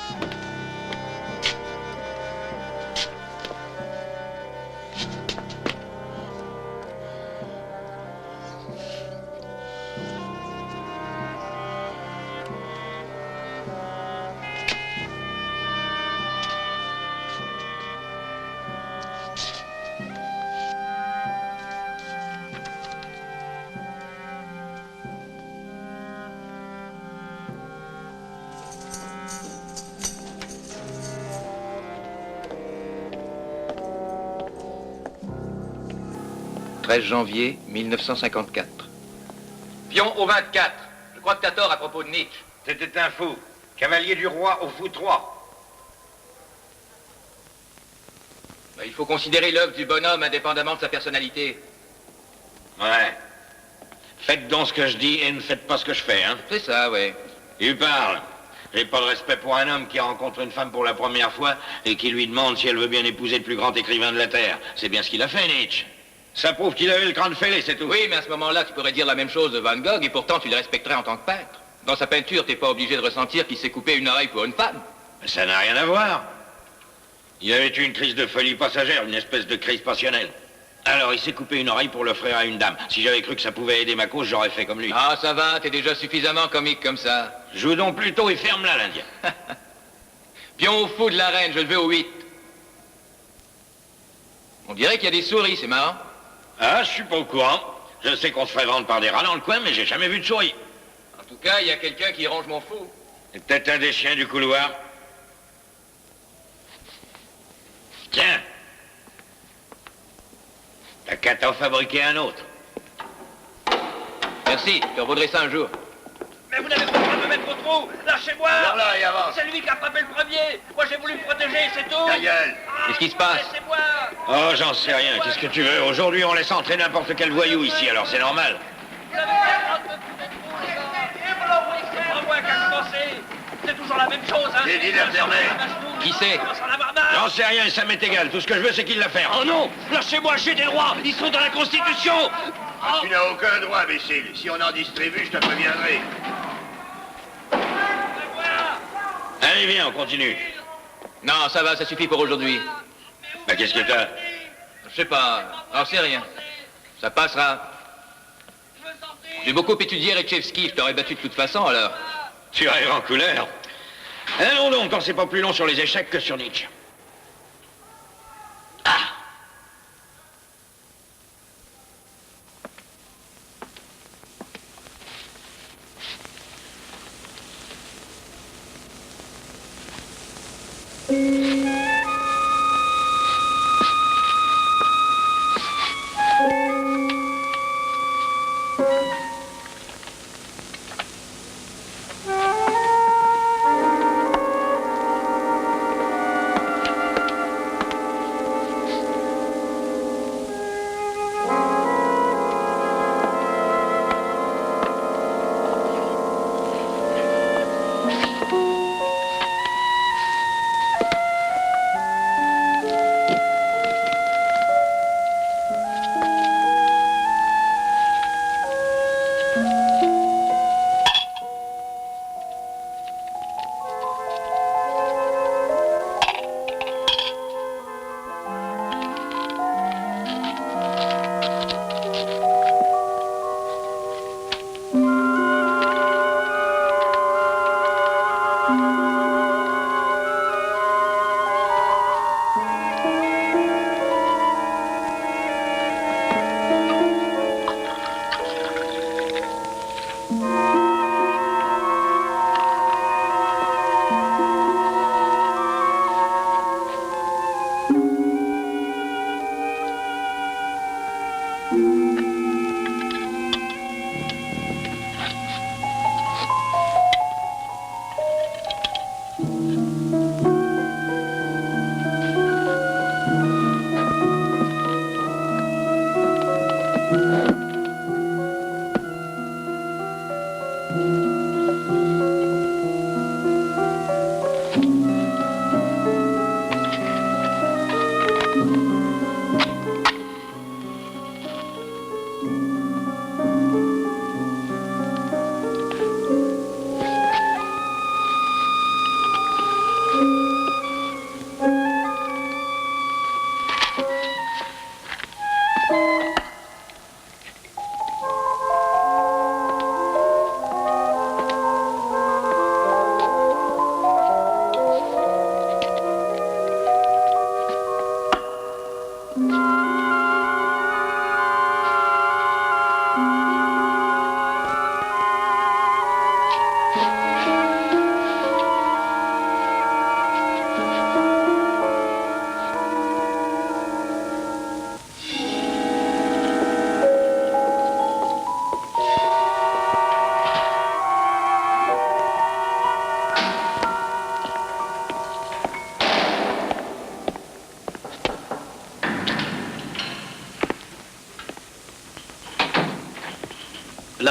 « 13 janvier 1954. Pion au 24. Je crois que t'as tort à propos de Nietzsche. C'était un fou. Cavalier du roi au fou 3. Il faut considérer l'œuvre du bonhomme indépendamment de sa personnalité. Ouais. Faites donc ce que je dis et ne faites pas ce que je fais, hein. C'est ça, ouais. Il parle. J'ai pas de respect pour un homme qui rencontre une femme pour la première fois et qui lui demande si elle veut bien épouser le plus grand écrivain de la Terre. C'est bien ce qu'il a fait, Nietzsche. Ça prouve qu'il avait le crâne fêlé, c'est tout. Oui, mais à ce moment-là, tu pourrais dire la même chose de Van Gogh et pourtant tu le respecterais en tant que peintre. Dans sa peinture, t'es pas obligé de ressentir qu'il s'est coupé une oreille pour une femme. Mais ça n'a rien à voir. Il avait eu une crise de folie passagère, une espèce de crise passionnelle. Alors il s'est coupé une oreille pour l'offrir à une dame. Si j'avais cru que ça pouvait aider ma cause, j'aurais fait comme lui. Ah, ça va, t'es déjà suffisamment comique comme ça. Joue donc plutôt et ferme-la, l'Indien. Pion au fou de la reine, je le veux au 8. On dirait qu'il y a des souris, c'est marrant. Ah, je suis pas au courant. Je sais qu'on se ferait vendre par des rats dans le coin, mais j'ai jamais vu de souris. En tout cas, il y a quelqu'un qui ronge mon fou. C'est peut-être un des chiens du couloir. Tiens. T'as qu'à t'en fabriquer un autre. Merci, je te revaudrai ça un jour. Mais vous n'avez pas le droit de me mettre au trou. Lâchez-moi. Là, et avance. C'est lui qui a frappé le premier. Moi, j'ai voulu me protéger, c'est tout. Ta gueule. Qu'est-ce qui se passe? Laissez-moi. Oh, j'en sais rien. Qu'est-ce que tu veux? Aujourd'hui, on laisse entrer n'importe quel voyou ici, alors c'est normal. Vous n'avez pas le droit de me foutre des trous, les gars. C'est pas moi qui a commencé. C'est toujours la même chose, hein. J'ai dit de fermer. Qui c'est? Commence à en avoir marre. J'en sais rien et ça m'est égal. Tout ce que je veux, c'est qu'il la ferme. Oh non. Lâchez-moi, j'ai des droits. Ils sont dans la Constitution. Tu n'as aucun droit, imbécile. Si on en distribue, je te préviendrai. Allez, viens, on continue. Non, ça va, ça suffit pour aujourd'hui. Bah, qu'est-ce que t'as? Je sais pas, alors c'est rien. Ça passera. J'ai beaucoup étudié Retchevski, je t'aurais battu de toute façon, alors. Tu rêves en couleur. Allons donc, quand c'est pas plus long sur les échecs que sur Nietzsche. Ah!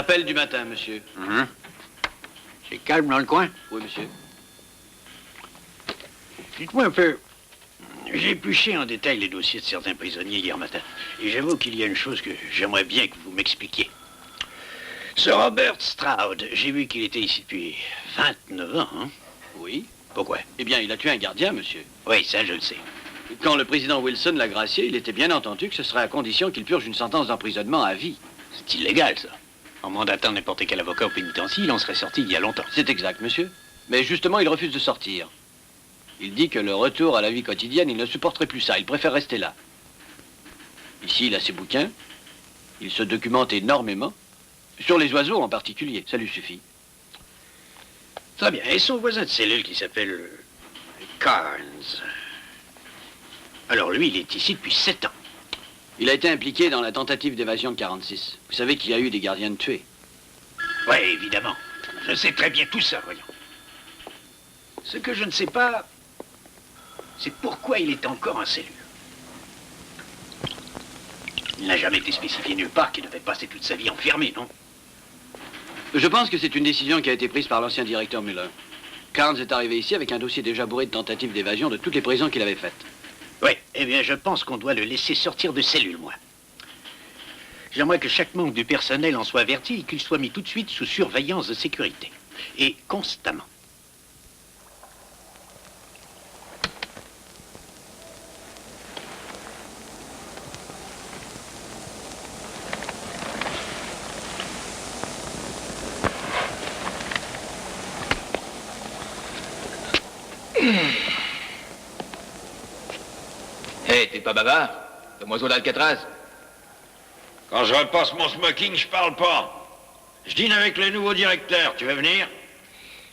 Appel du matin, monsieur. C'est calme dans le coin? Oui, monsieur. Dites-moi un peu. J'ai épluché en détail les dossiers de certains prisonniers hier matin. Et j'avoue qu'il y a une chose que j'aimerais bien que vous m'expliquiez. Ce Robert Stroud, j'ai vu qu'il était ici depuis 29 ans, hein? Oui. Pourquoi? Eh bien, il a tué un gardien, monsieur. Oui, ça je le sais. Quand le président Wilson l'a gracié, il était bien entendu que ce serait à condition qu'il purge une sentence d'emprisonnement à vie. C'est illégal, ça. En mandatant n'importe quel avocat au pénitencier, il en serait sorti il y a longtemps. C'est exact, monsieur. Mais justement, il refuse de sortir. Il dit que le retour à la vie quotidienne, il ne supporterait plus ça. Il préfère rester là. Ici, il a ses bouquins. Il se documente énormément. Sur les oiseaux en particulier. Ça lui suffit. Très bien. Et son voisin de cellule qui s'appelle Carnes. Alors lui, il est ici depuis 7 ans. Il a été impliqué dans la tentative d'évasion de 46. Vous savez qu'il y a eu des gardiens de tués. Oui, évidemment. Je sais très bien tout ça, voyons. Ce que je ne sais pas, c'est pourquoi il est encore en cellule. Il n'a jamais été spécifié nulle part qu'il devait passer toute sa vie enfermé, non? Je pense que c'est une décision qui a été prise par l'ancien directeur Muller. Carnes est arrivé ici avec un dossier déjà bourré de tentatives d'évasion de toutes les prisons qu'il avait faites. Oui, eh bien, je pense qu'on doit le laisser sortir de cellule, moi. J'aimerais que chaque membre du personnel en soit averti et qu'il soit mis tout de suite sous surveillance de sécurité. Et constamment. Hé, t'es pas bavard? Demoiselle d'Alcatraz. Quand je repasse mon smoking, je parle pas. Je dîne avec le nouveau directeur. Tu veux venir?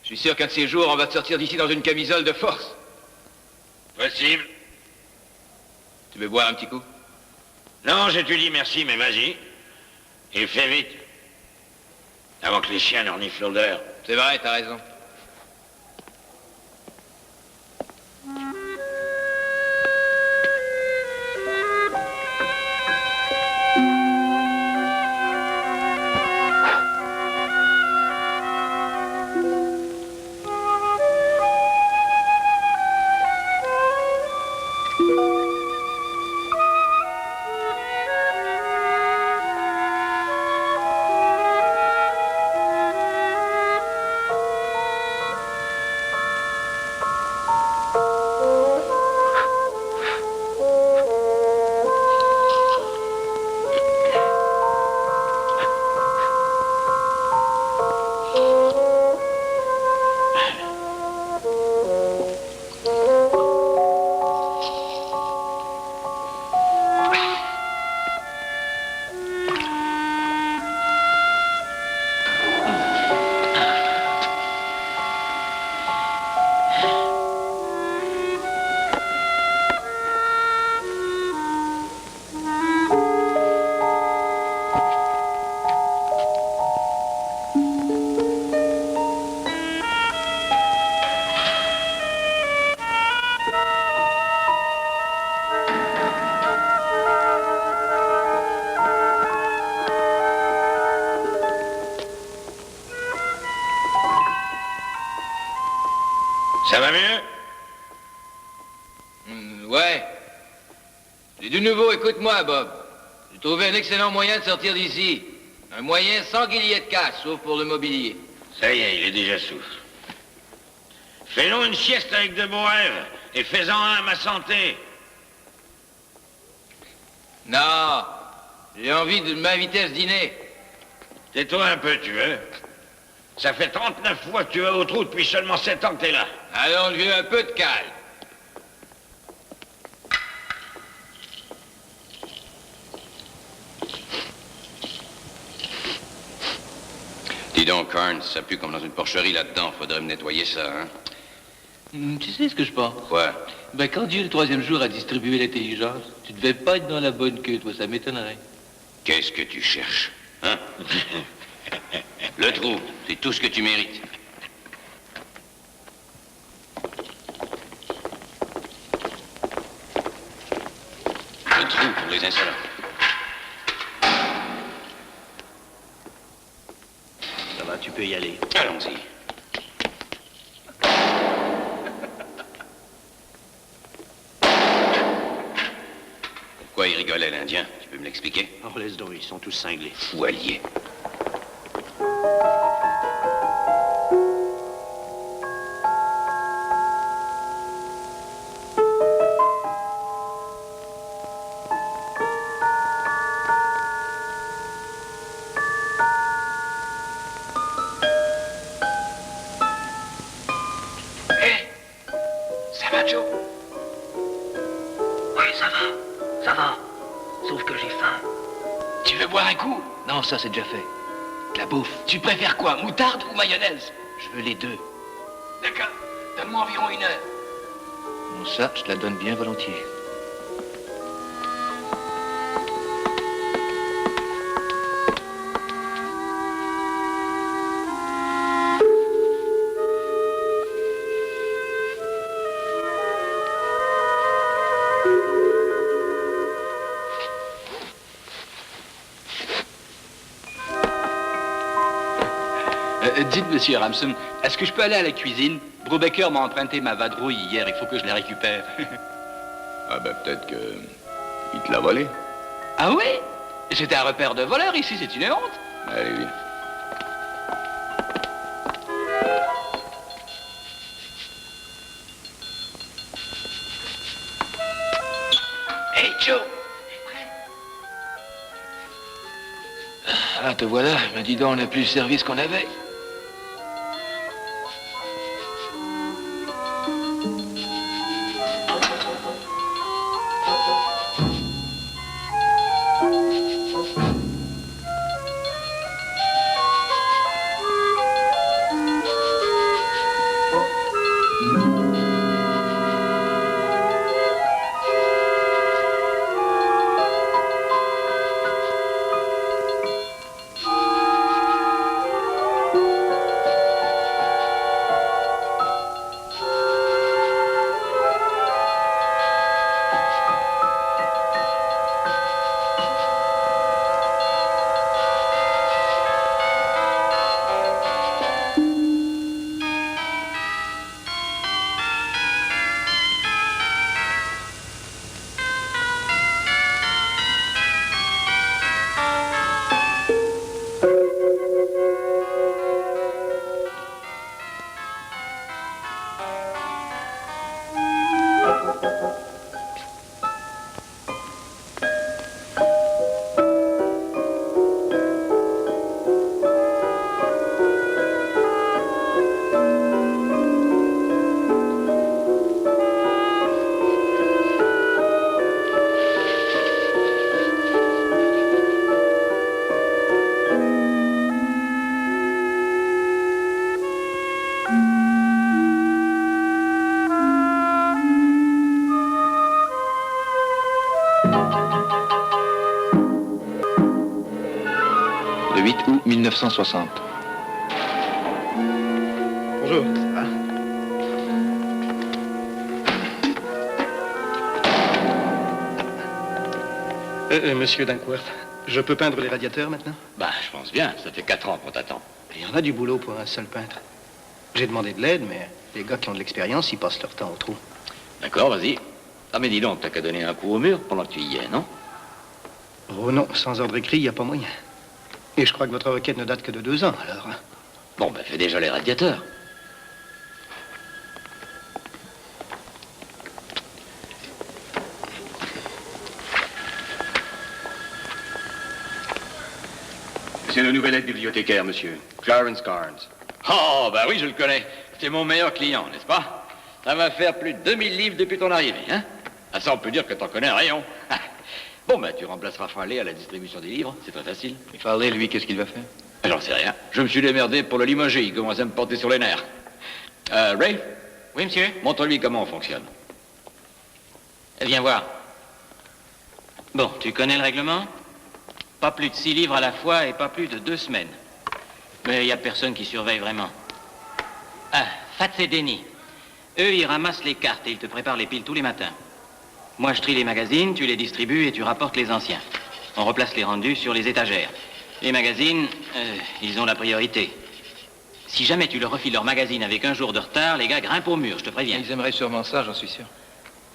Je suis sûr qu'un de ces jours, on va te sortir d'ici dans une camisole de force. Possible. Tu veux boire un petit coup? Non, je te dis merci, mais vas-y. Et fais vite. Avant que les chiens ne reniflent l'odeur. C'est vrai, t'as raison. Ça va mieux? Ouais. Et de nouveau, écoute-moi, Bob. J'ai trouvé un excellent moyen de sortir d'ici. Un moyen sans qu'il y ait de casse, sauf pour le mobilier. Ça y est, il est déjà souffle. Fais-nous une sieste avec de beaux rêves et fais-en un à ma santé. Non. J'ai envie de m'inviter à ce dîner. Tais-toi un peu, tu veux? Ça fait 39 fois que tu vas au trou depuis seulement 7 ans que t'es là. Allons, je veux un peu de calme. Dis donc, Carnes, ça pue comme dans une porcherie là-dedans. Faudrait me nettoyer ça, hein? Tu sais ce que je pense? Quoi? Ben, quand Dieu, le troisième jour, a distribué l'intelligence, tu devais pas être dans la bonne queue, toi, ça m'étonnerait. Qu'est-ce que tu cherches, hein? Le trou, c'est tout ce que tu mérites. Le trou pour les insolents. peut y aller. Allons-y. Pourquoi il rigolait, l'Indien? Tu peux me l'expliquer? Oh, laisse donc, ils sont tous cinglés. Fou allié. Ça va, Joe? Oui, ça va. Sauf que j'ai faim. Tu veux boire un coup? Non, ça c'est déjà fait. De la bouffe. Tu préfères quoi, moutarde ou mayonnaise? Je veux les deux. D'accord. Donne-moi environ 1 heure. Bon, ça, je te la donne bien volontiers. Dites, monsieur Ramson, est-ce que je peux aller à la cuisine? Brubaker m'a emprunté ma vadrouille hier, il faut que je la récupère. Ah ben peut-être que... il te l'a volé. Ah oui? C'était un repère de voleurs ici, c'est une honte. Allez, viens. Hey, Joe! Ah, te voilà. Mais dis donc, on n'a plus le service qu'on avait. Le 8 août 1960. Bonjour. Monsieur Dankworth, je peux peindre les radiateurs maintenant? Bah, je pense bien. Ça fait 4 ans qu'on t'attend. Il y en a du boulot pour un seul peintre. J'ai demandé de l'aide, mais les gars qui ont de l'expérience, ils passent leur temps au trou. D'accord, vas-y. Ah, mais dis donc, t'as qu'à donner un coup au mur pendant que tu y es, non? Oh non, sans ordre écrit, il n'y a pas moyen. Et je crois que votre requête ne date que de 2 ans, alors. Bon, ben, fais déjà les radiateurs. C'est le nouvel aide-bibliothécaire, monsieur. Clarence Carnes. Oh, bah oui, je le connais. C'est mon meilleur client, n'est-ce pas? Ça va faire plus de 2000 livres depuis ton arrivée, hein? Ah, ça, on peut dire que t'en connais un rayon. Bon, ben, tu remplaceras Farley à la distribution des livres, c'est très facile. Et Farley, lui, qu'est-ce qu'il va faire? J'en sais rien. Je me suis démerdé pour le limoger, il commence à me porter sur les nerfs. Ray? Oui, monsieur? Montre-lui comment on fonctionne. Viens voir. Bon, tu connais le règlement? Pas plus de 6 livres à la fois et pas plus de 2 semaines. Mais il n'y a personne qui surveille vraiment. Ah, Fats et Denny. Eux, ils ramassent les cartes et ils te préparent les piles tous les matins. Moi, je trie les magazines, tu les distribues et tu rapportes les anciens. On replace les rendus sur les étagères. Les magazines, ils ont la priorité. Si jamais tu leur refiles leur magazine avec un jour de retard, les gars grimpent au mur, je te préviens. Ils aimeraient sûrement ça, j'en suis sûr.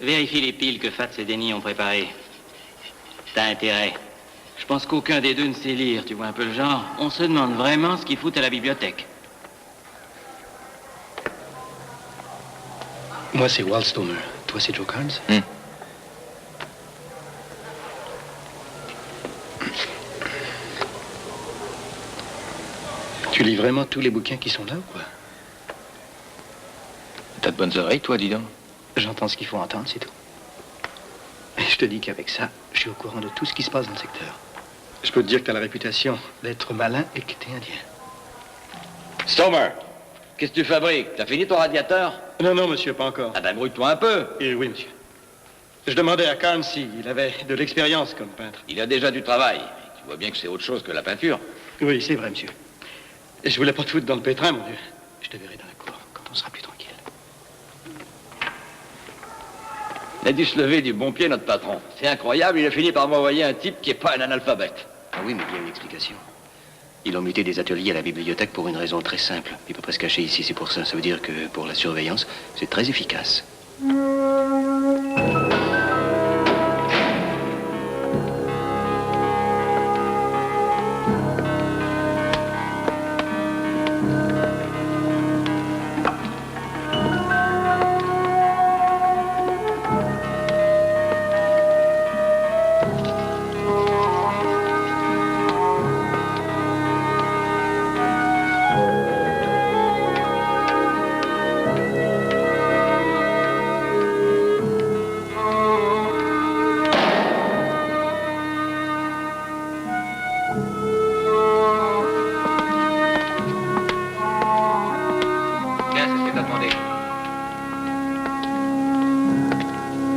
Vérifie les piles que Fats et Denny ont préparées. T'as intérêt. Je pense qu'aucun des deux ne sait lire, tu vois un peu le genre. On se demande vraiment ce qu'ils foutent à la bibliothèque. Moi, c'est Walt Stoner. Toi, c'est Joe Carnes. Tu lis vraiment tous les bouquins qui sont là ou quoi? T'as de bonnes oreilles, toi, dis donc. J'entends ce qu'il faut entendre, c'est tout. Et je te dis qu'avec ça, je suis au courant de tout ce qui se passe dans le secteur. Je peux te dire que t'as la réputation d'être malin et que t'es indien. Stoner, qu'est-ce que tu fabriques? T'as fini ton radiateur? Non, non, monsieur, pas encore. Ah ben, brouille-toi un peu. Oui, monsieur. Je demandais à Carnes s'il avait de l'expérience comme peintre. Il a déjà du travail. Tu vois bien que c'est autre chose que la peinture. Oui, c'est vrai, monsieur. Et je voulais pas te foutre dans le pétrin, mon Dieu. Je te verrai dans la cour, quand on sera plus tranquille. Il a dû se lever du bon pied, notre patron. C'est incroyable, il a fini par m'envoyer un type qui est pas un analphabète. Ah oui, mais il y a une explication. Ils ont muté des ateliers à la bibliothèque pour une raison très simple. Il peut pas se cacher ici, c'est pour ça. Ça veut dire que pour la surveillance, c'est très efficace.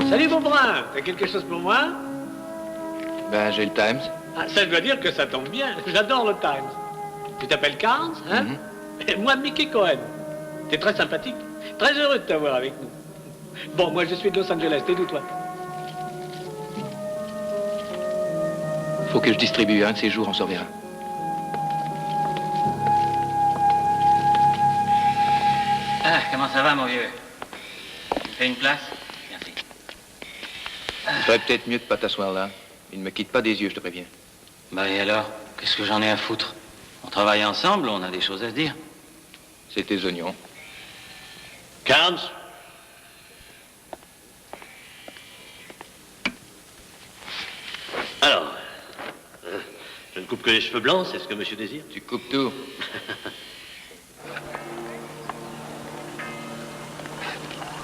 Salut, mon brun. T'as quelque chose pour moi? Ben, j'ai le Times. Ah, ça doit dire que ça tombe bien. J'adore le Times. Tu t'appelles Carnes, hein? Et moi, Mickey Cohen. T'es très sympathique. Très heureux de t'avoir avec nous. Bon, moi, je suis de Los Angeles. T'es d'où, toi? Faut que je distribue un de ces jours, on se reverra. Ah, comment ça va, mon vieux? Tu me fais une place? Merci. Il ferait peut-être mieux de pas t'asseoir là. Il ne me quitte pas des yeux, je te préviens. Bah et alors? Qu'est-ce que j'en ai à foutre? On travaille ensemble, on a des choses à se dire. C'est tes oignons. Carnes? Alors, je ne coupe que les cheveux blancs, c'est ce que monsieur désire? Tu coupes tout.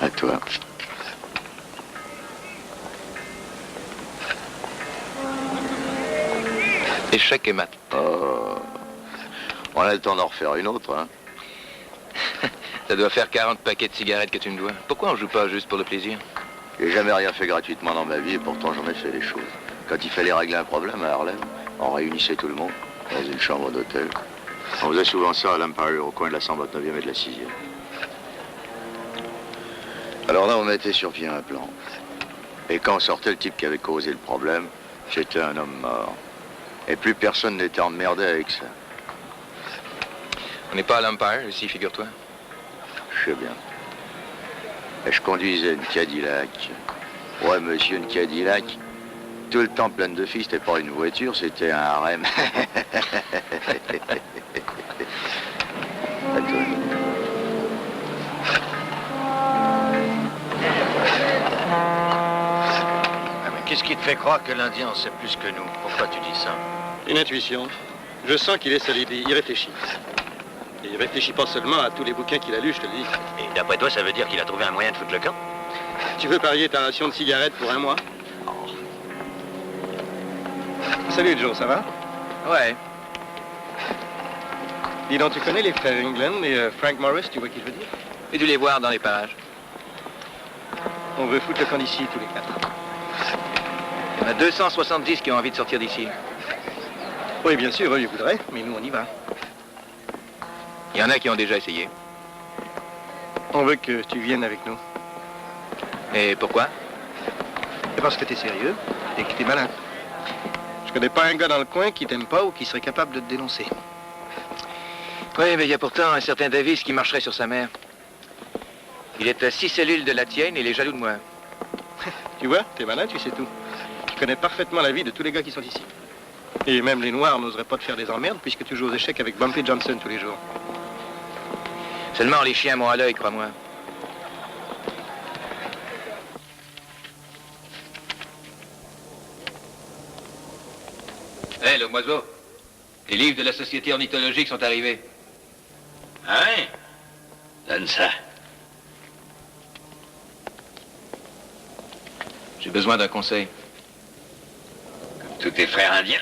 À toi. Échec et mat. Oh. On a le temps d'en refaire une autre, hein. Ça doit faire 40 paquets de cigarettes que tu me dois. Pourquoi on joue pas juste pour le plaisir? J'ai jamais rien fait gratuitement dans ma vie et pourtant j'en ai fait des choses. Quand il fallait régler un problème à Harlem, on réunissait tout le monde dans une chambre d'hôtel. On faisait souvent ça à l'Empire, au coin de la 129e et de la 6e. Alors là, on mettait sur pied un plan. Et quand sortait le type qui avait causé le problème, j'étais un homme mort. Et plus personne n'était emmerdé avec ça. On n'est pas à l'Empire, ici, figure-toi. Je sais bien. Et je conduisais une Cadillac. Ouais, monsieur, une Cadillac. Tout le temps pleine de filles, c'était pas une voiture, c'était un harem. À toi. Qu'est-ce qui te fait croire que l'Indien en sait plus que nous? Pourquoi tu dis ça? Une intuition. Je sens qu'il est solide, il réfléchit. Et il réfléchit pas seulement à tous les bouquins qu'il a lus, je te le dis. Et d'après toi, ça veut dire qu'il a trouvé un moyen de foutre le camp? Tu veux parier ta ration de cigarettes pour un mois? Salut Joe, ça va? Ouais. Dis donc, tu connais les frères England et Frank Morris, tu vois qui je veux dire? J'ai dû les voir dans les parages. On veut foutre le camp d'ici tous les quatre. Il y en a 270 qui ont envie de sortir d'ici. Oui, bien sûr, eux, ils voudraient, mais nous, on y va. Il y en a qui ont déjà essayé. On veut que tu viennes avec nous. Et pourquoi? Parce que t'es sérieux et que t'es malin. Je connais pas un gars dans le coin qui t'aime pas ou qui serait capable de te dénoncer. Oui, mais il y a pourtant un certain Davis qui marcherait sur sa mère. Il est à 6 cellules de la tienne et il est jaloux de moi. Tu vois, t'es malin, tu sais tout. Tu connais parfaitement la vie de tous les gars qui sont ici. Et même les Noirs n'oseraient pas te faire des emmerdes puisque tu joues aux échecs avec Bumpy Johnson tous les jours. Seulement les chiens m'ont à l'œil, crois-moi. Hé, l'homme oiseau. Les livres de la Société ornithologique sont arrivés. Ah ouais? Donne ça. J'ai besoin d'un conseil. Comme tous tes frères indiens.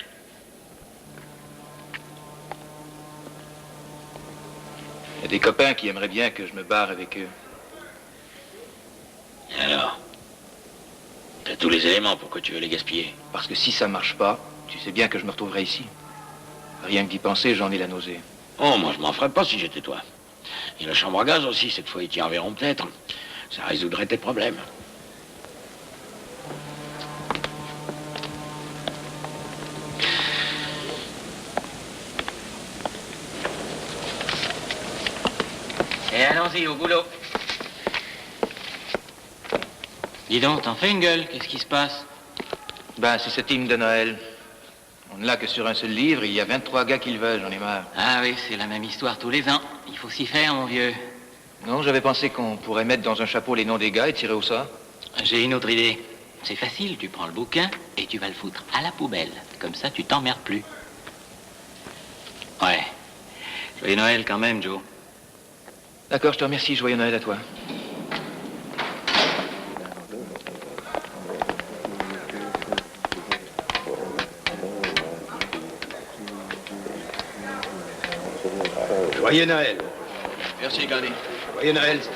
Il y a des copains qui aimeraient bien que je me barre avec eux. Et alors? T'as tous les éléments, pourquoi tu veux les gaspiller? Parce que si ça marche pas, tu sais bien que je me retrouverai ici. Rien que d'y penser, j'en ai la nausée. Oh, moi je m'en ferais pas si j'étais toi. Et la chambre à gaz aussi, cette fois ils t'y enverront peut-être. Ça résoudrait tes problèmes. Et allons-y, au boulot. Dis donc, t'en fais une gueule, qu'est-ce qui se passe? Ben, c'est cet hymne de Noël. On ne l'a que sur un seul livre, il y a 23 gars qui le veulent, j'en ai marre. Ah oui, c'est la même histoire tous les ans. Il faut s'y faire, mon vieux. Non, j'avais pensé qu'on pourrait mettre dans un chapeau les noms des gars et tirer au sort. J'ai une autre idée. C'est facile, tu prends le bouquin et tu vas le foutre à la poubelle. Comme ça, tu t'emmerdes plus. Ouais. Joyeux Noël quand même, Joe. D'accord, je te remercie, joyeux Noël à toi. Joyeux Noël. Merci, Gandhi. Joyeux Noël, Stan.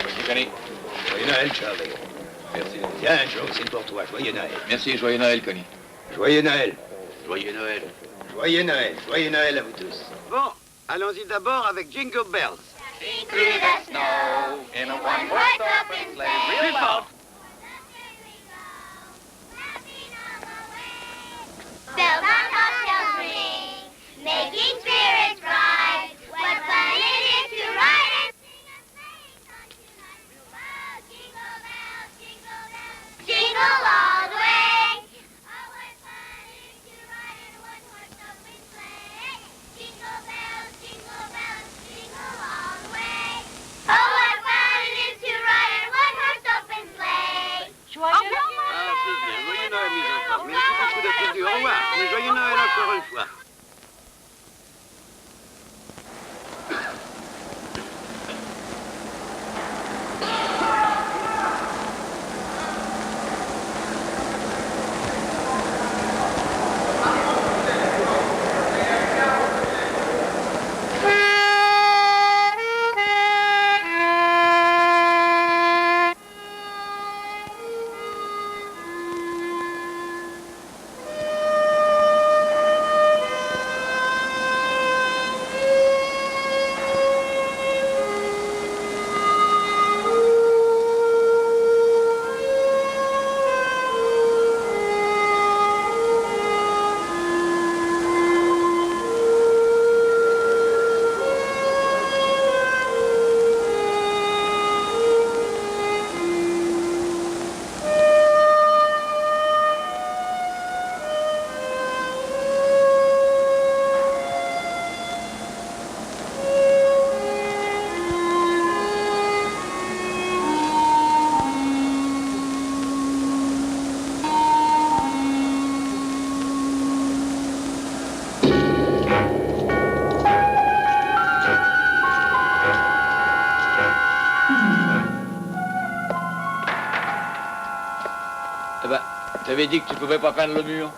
Merci, Connie. Joyeux Noël, Charlie. Merci. Tiens, Joe, c'est pour toi. Joyeux Noël. Merci, joyeux Noël, Connie. Joyeux Noël. Joyeux Noël. Joyeux Noël. Joyeux Noël à vous tous. Bon, allons-y d'abord avec Jingle Bells. Through the snow in a one-horse open sleigh. Plus fort. Bells on bobtails ring, making spirits bright. What fun it is to ride and sing a sleighing song tonight. Jingle bells, jingle bells, jingle all the way. Oh, what fun it is to ride in a one-horse open sleigh. Jingle bells, jingle all the way. Oh, what fun it is to ride in a one-horse open sleigh. Ah, c'est bien. Joyeux Noël, mes enfants. Merci beaucoup d'être venus. Au revoir. Et joyeux Noël encore une fois. T'avais dit que tu pouvais pas peindre le mur.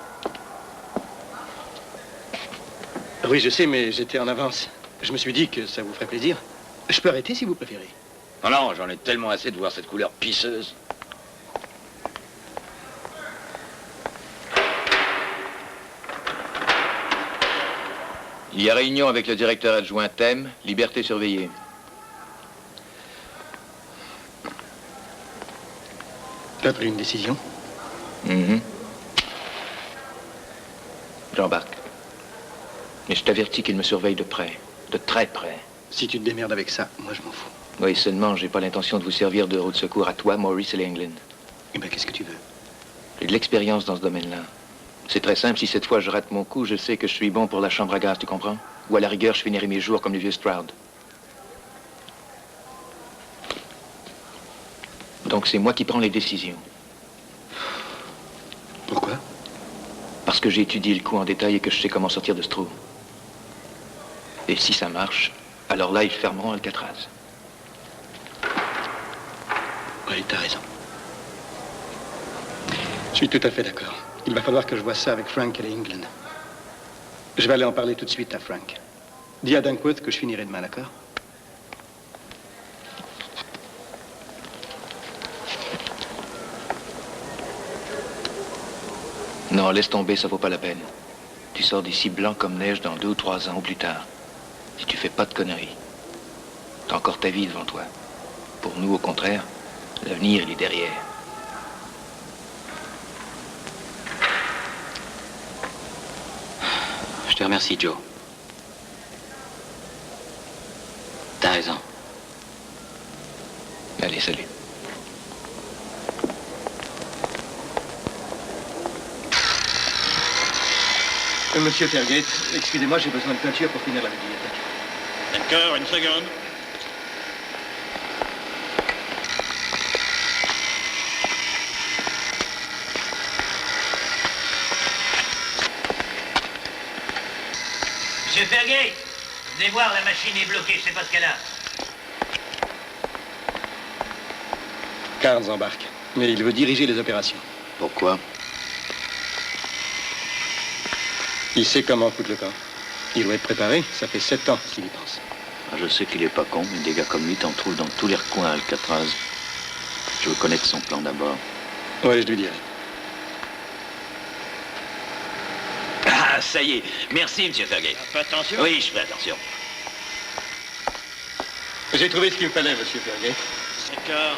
Oui, je sais, mais j'étais en avance. Je me suis dit que ça vous ferait plaisir. Je peux arrêter si vous préférez. Non, non, j'en ai tellement assez de voir cette couleur pisseuse. Il y a réunion avec le directeur adjoint Thème, liberté surveillée. T'as pris une décision? J'embarque. Mais je t'avertis qu'il me surveille de près. De très près. Si tu te démerdes avec ça, moi je m'en fous. Oui, seulement, j'ai pas l'intention de vous servir de roue de secours à toi, Maurice et Langland. Eh ben, qu'est-ce que tu veux? J'ai de l'expérience dans ce domaine-là. C'est très simple, si cette fois je rate mon coup, je sais que je suis bon pour la chambre à gaz, tu comprends? Ou à la rigueur, je finirai mes jours comme le vieux Stroud. Donc c'est moi qui prends les décisions. Pourquoi? Parce que j'ai étudié le coup en détail et que je sais comment sortir de ce trou. Et si ça marche, alors là, ils fermeront Alcatraz. Oui, t'as raison. Je suis tout à fait d'accord. Il va falloir que je voie ça avec Frank et England. Je vais aller en parler tout de suite à Frank. Dis à Dunkworth que je finirai demain, d'accord? Non, laisse tomber, ça vaut pas la peine. Tu sors d'ici blanc comme neige dans 2 ou 3 ans ou plus tard. Si tu fais pas de conneries. T'as encore ta vie devant toi. Pour nous, au contraire, l'avenir, il est derrière. Je te remercie, Joe. T'as raison. Allez, salut. Monsieur Fairgate, excusez-moi, j'ai besoin de peinture pour finir la bibliothèque. D'accord, une seconde. Monsieur Fairgate, venez voir, la machine est bloquée, je sais pas ce qu'elle a. Carnes embarque, mais il veut diriger les opérations. Pourquoi? Il sait comment foutre le camp. Il doit être préparé, ça fait 7 ans qu'il y pense. Je sais qu'il est pas con, mais des gars comme lui t'en trouvent dans tous les recoins à Alcatraz. Je veux connaître son plan d'abord. Oui, je lui dirai. Ah, ça y est. Merci, monsieur Fairgate. Fais attention. Oui, je fais attention. J'ai trouvé ce qu'il me fallait, monsieur Fairgate. D'accord.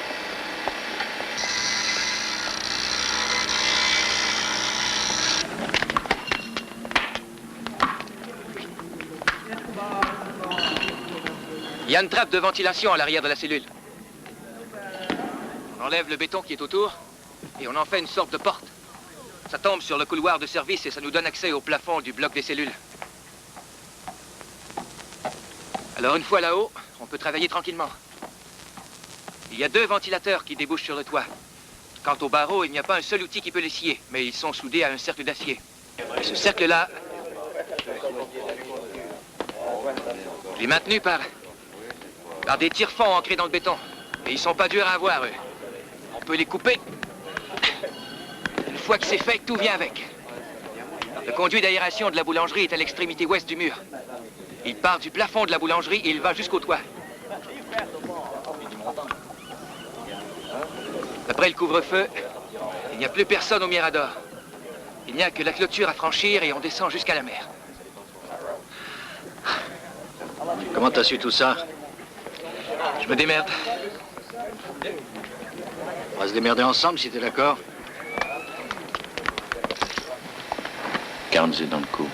Il y a une trappe de ventilation à l'arrière de la cellule. On enlève le béton qui est autour et on en fait une sorte de porte. Ça tombe sur le couloir de service et ça nous donne accès au plafond du bloc des cellules. Alors une fois là-haut, on peut travailler tranquillement. Il y a 2 ventilateurs qui débouchent sur le toit. Quant aux barreaux, il n'y a pas un seul outil qui peut les scier, mais ils sont soudés à un cercle d'acier. Et ce cercle-là, il est maintenu par des tire-fonds ancrés dans le béton. Et ils sont pas durs à avoir, eux. On peut les couper. Une fois que c'est fait, tout vient avec. Le conduit d'aération de la boulangerie est à l'extrémité ouest du mur. Il part du plafond de la boulangerie et il va jusqu'au toit. Après le couvre-feu, il n'y a plus personne au Mirador. Il n'y a que la clôture à franchir et on descend jusqu'à la mer. Comment t'as su tout ça? Je me démerde. On va se démerder ensemble si t'es d'accord. Carnes est dans le coup.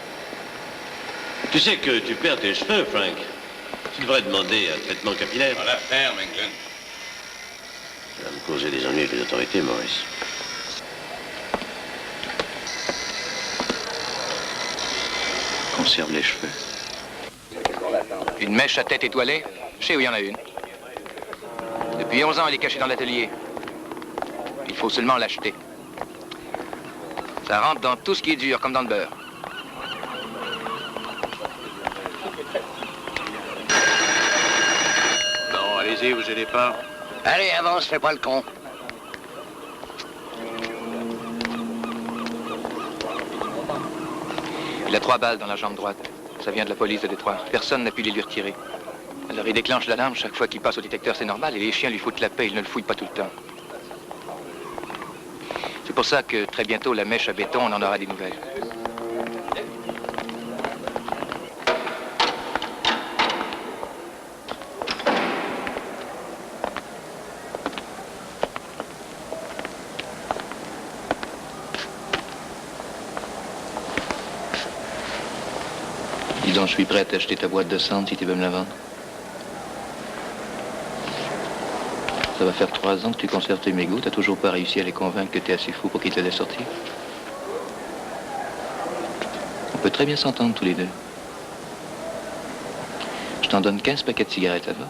Tu sais que tu perds tes cheveux, Frank. Tu devrais demander un traitement capillaire. Pas la ferme, England. Ça va me causer des ennuis avec les autorités, Maurice. Conserve les cheveux. Une mèche à tête étoilée? Je sais où il y en a une. Depuis 11 ans, elle est cachée dans l'atelier. Il faut seulement l'acheter. Ça rentre dans tout ce qui est dur, comme dans le beurre. Non, allez-y, vous gênez pas. Allez, avance, fais pas le con. Il a 3 balles dans la jambe droite. Ça vient de la police de Détroit. Personne n'a pu les lui retirer. Alors il déclenche l'alarme chaque fois qu'il passe au détecteur, c'est normal, et les chiens lui foutent la paix, ils ne le fouillent pas tout le temps. C'est pour ça que très bientôt, la mèche à béton, on en aura des nouvelles. donc, je suis prêt à t'acheter ta boîte de cendres si tu veux me la vendre. Ça va faire 3 ans que tu conserves tes mégots. T'as toujours pas réussi à les convaincre que t'es assez fou pour qu'ils te laissent sortir. On peut très bien s'entendre tous les deux. Je t'en donne 15 paquets de cigarettes, ça te va?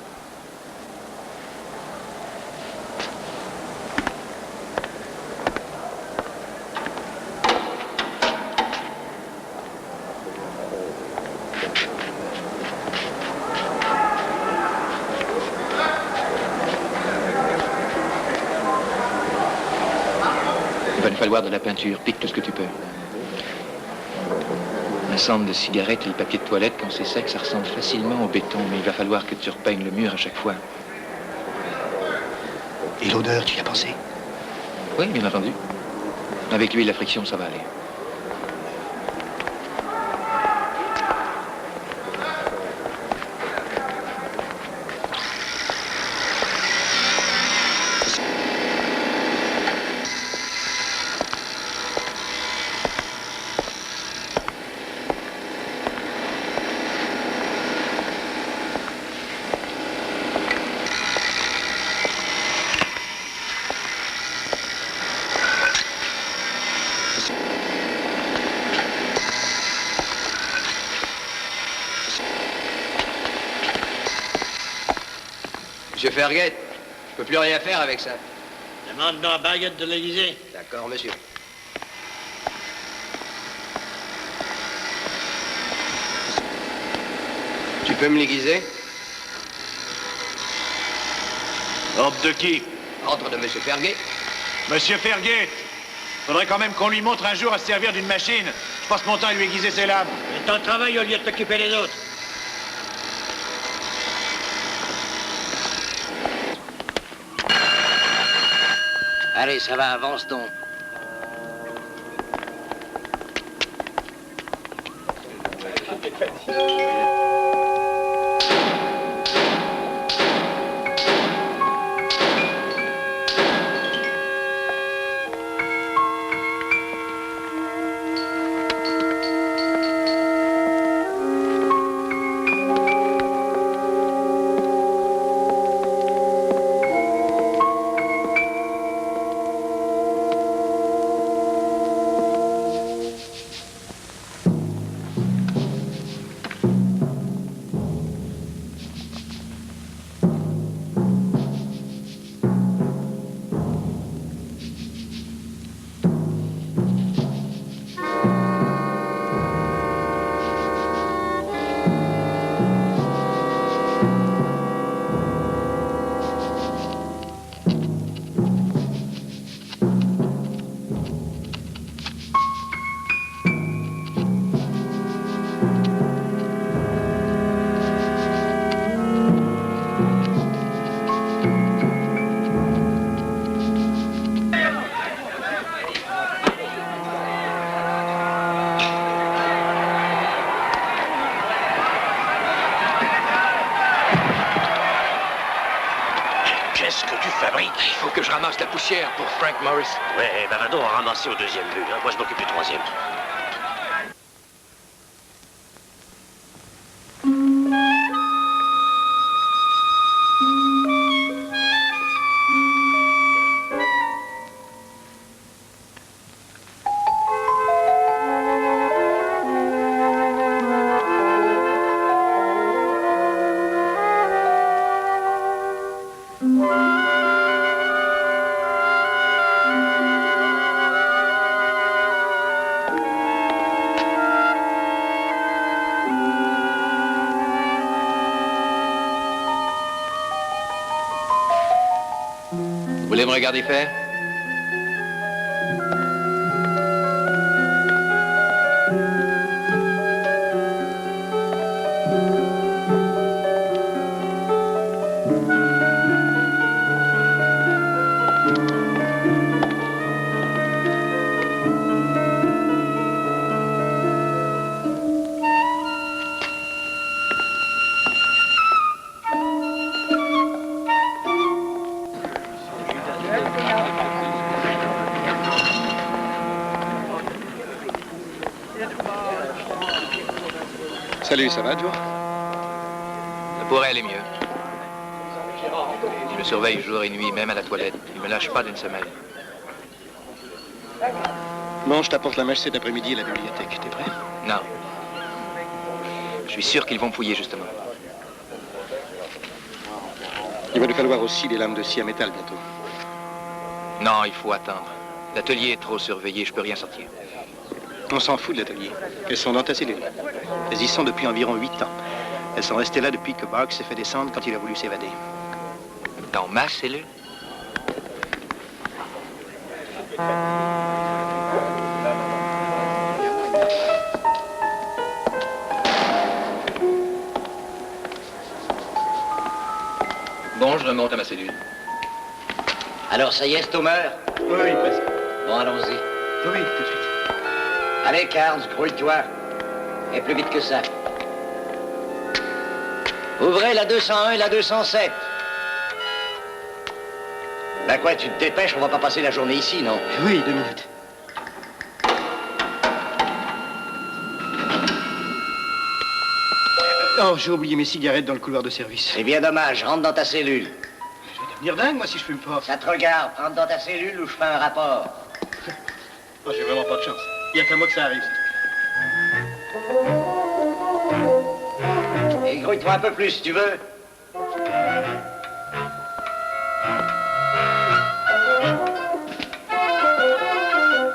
Il va nous falloir de la peinture. Pique tout ce que tu peux. La cendre de cigarette et le papier de toilette, quand c'est sec, ça ressemble facilement au béton, mais il va falloir que tu repeignes le mur à chaque fois. Et l'odeur, tu y as pensé? Oui, bien entendu. Avec lui, la friction, ça va aller. Monsieur Ferguet, je peux plus rien faire avec ça. Demande donc à Baguette de l'aiguiser. D'accord, monsieur. Tu peux me l'aiguiser? Ordre de qui? Ordre de monsieur Ferguet. Monsieur Ferguet, faudrait quand même qu'on lui montre un jour à se servir d'une machine. Je passe mon temps à lui aiguiser ses lames. Et ton travail au lieu de t'occuper des autres. Allez, ça va, avance donc. Qu'est-ce que tu fabriques? Il faut que je ramasse la poussière pour Frank Morris. Ouais, ben va donc en ramasser au deuxième but. Hein. Moi, je m'occupe du troisième. Vous voulez me regarder faire? Salut, ça va, Joe? Ça pourrait aller mieux. Je me surveille jour et nuit, même à la toilette. Il me lâche pas d'une semelle. Bon, je t'apporte la mèche cet après-midi à la bibliothèque. T'es prêt? Non. Je suis sûr qu'ils vont fouiller, justement. Il va nous falloir aussi des lames de scie à métal bientôt. Non, il faut attendre. L'atelier est trop surveillé, je peux rien sortir. On s'en fout de l'atelier. Elles sont dans ta cellule. Elles y sont depuis environ 8 ans. Elles sont restées là depuis que Barks s'est fait descendre quand il a voulu s'évader. Dans ma cellule? Bon, je remonte à ma cellule. Alors, ça y est, Stomer? Oui, presque. Bon, allons-y. Oui, tout de suite. Allez, Carnes, grouille-toi. Et plus vite que ça. Ouvrez la 201 et la 207. Ben quoi, tu te dépêches, on va pas passer la journée ici, non? Oui, 2 minutes. Oh, j'ai oublié mes cigarettes dans le couloir de service. C'est bien dommage, rentre dans ta cellule. Je vais devenir dingue, moi, si je fume pas. Ça te regarde, rentre dans ta cellule ou je fais un rapport. Oh, j'ai vraiment pas de chance. Il y a qu'à moi que ça arrive. Et grouille-toi un peu plus, si tu veux.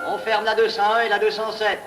On ferme la 201 et la 207.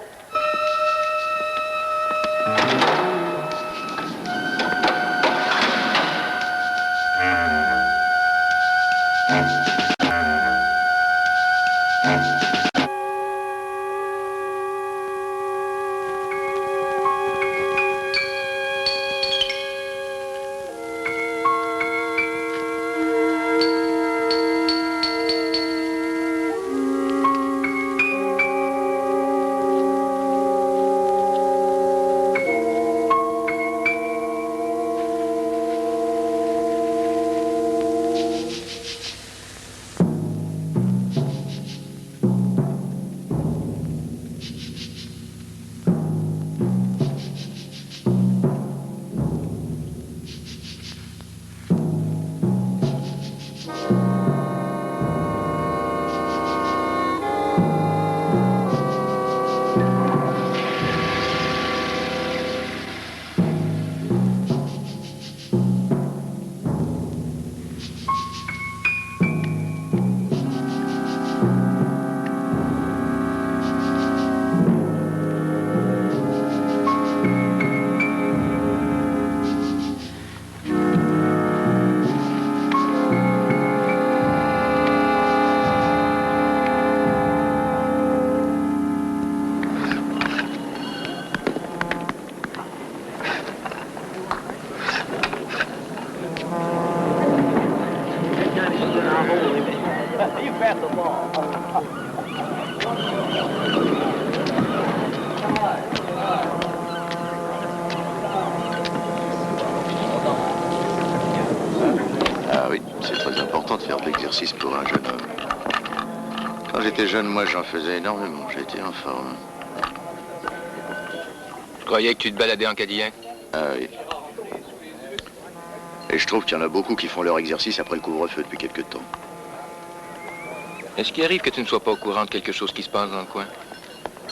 Ah oui, c'est très important de faire de l'exercice pour un jeune homme. Quand j'étais jeune, moi, j'en faisais énormément. J'étais en forme. Je croyais que tu te baladais en Cadillac. Ah oui. Et je trouve qu'il y en a beaucoup qui font leur exercice après le couvre-feu depuis quelque temps. Est-ce qu'il arrive que tu ne sois pas au courant de quelque chose qui se passe dans le coin?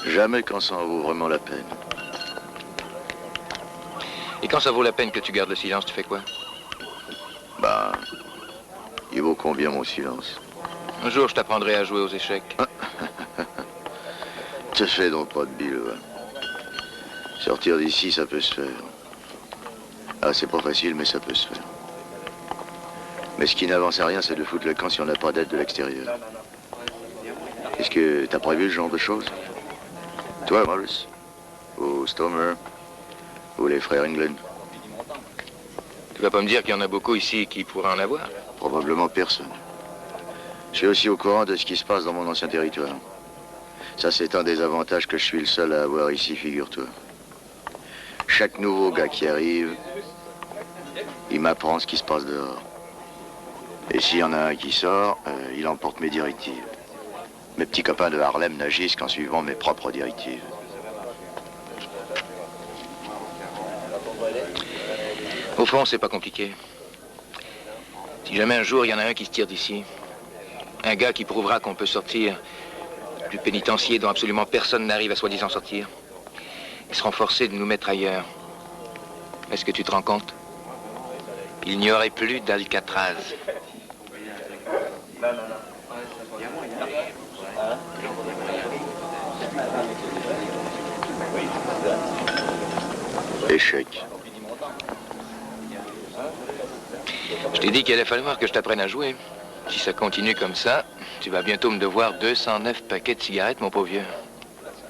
Jamais quand ça en vaut vraiment la peine. Et quand ça vaut la peine que tu gardes le silence, tu fais quoi? Ben, il vaut combien mon silence? Un jour, je t'apprendrai à jouer aux échecs. Te fais donc pas de bile, va. Sortir d'ici, ça peut se faire. Ah, c'est pas facile, mais ça peut se faire. Mais ce qui n'avance à rien, c'est de foutre le camp si on n'a pas d'aide de l'extérieur. Est-ce que t'as prévu ce genre de choses? Toi, Morris? Ou Stomer? Ou les frères England? Tu vas pas me dire qu'il y en a beaucoup ici qui pourraient en avoir? Probablement personne. Je suis aussi au courant de ce qui se passe dans mon ancien territoire. Ça, c'est un des avantages que je suis le seul à avoir ici, figure-toi. Chaque nouveau gars qui arrive, il m'apprend ce qui se passe dehors. Et s'il y en a un qui sort, il emporte mes directives. Mes petits copains de Harlem n'agissent qu'en suivant mes propres directives. Au fond, c'est pas compliqué. Si jamais un jour, il y en a un qui se tire d'ici, un gars qui prouvera qu'on peut sortir du pénitencier dont absolument personne n'arrive à soi-disant sortir, ils seront forcés de nous mettre ailleurs. Est-ce que tu te rends compte? Il n'y aurait plus d'Alcatraz. Échec. Je t'ai dit qu'il allait falloir que je t'apprenne à jouer. Si ça continue comme ça, tu vas bientôt me devoir 209 paquets de cigarettes, mon pauvre vieux.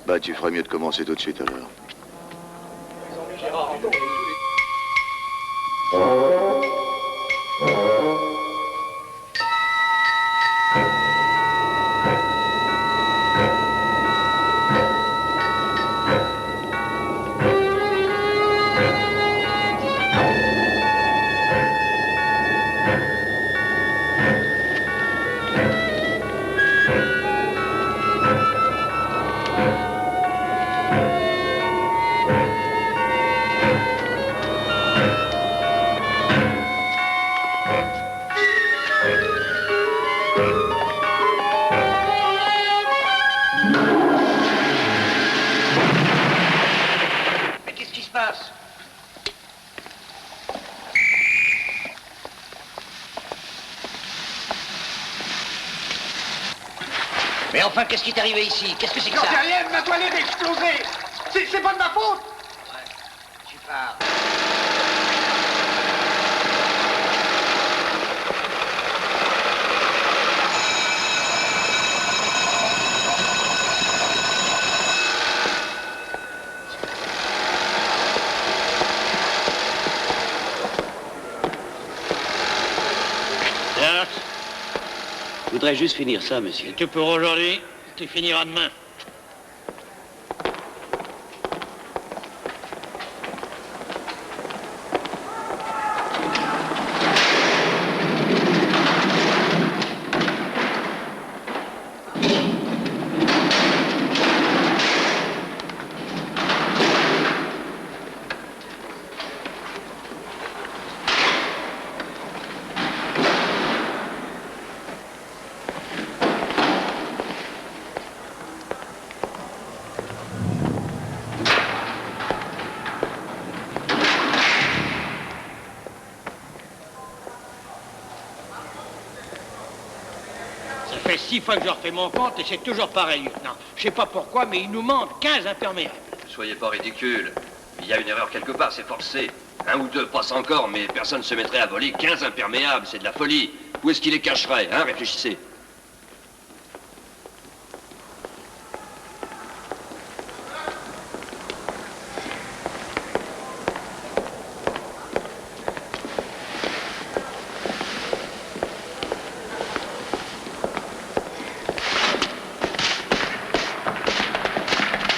Bah, tu ferais mieux de commencer tout de suite alors. Mais enfin, qu'est-ce qui t'est arrivé ici? Qu'est-ce que c'est que J'en ça? sais rien, ma toilette a explosé. C'est pas de ma faute. Tu pars. Je voudrais juste finir ça, monsieur. C'est tout pour aujourd'hui. Tu finiras demain. Ça fait 6 fois que je refais mon compte et c'est toujours pareil, lieutenant. Je sais pas pourquoi, mais il nous manque 15 imperméables. Ne soyez pas ridicule. Il y a une erreur quelque part, c'est forcé. Un ou deux passent encore, mais personne ne se mettrait à voler 15 imperméables, c'est de la folie. Où est-ce qu'il les cacherait, hein? Réfléchissez.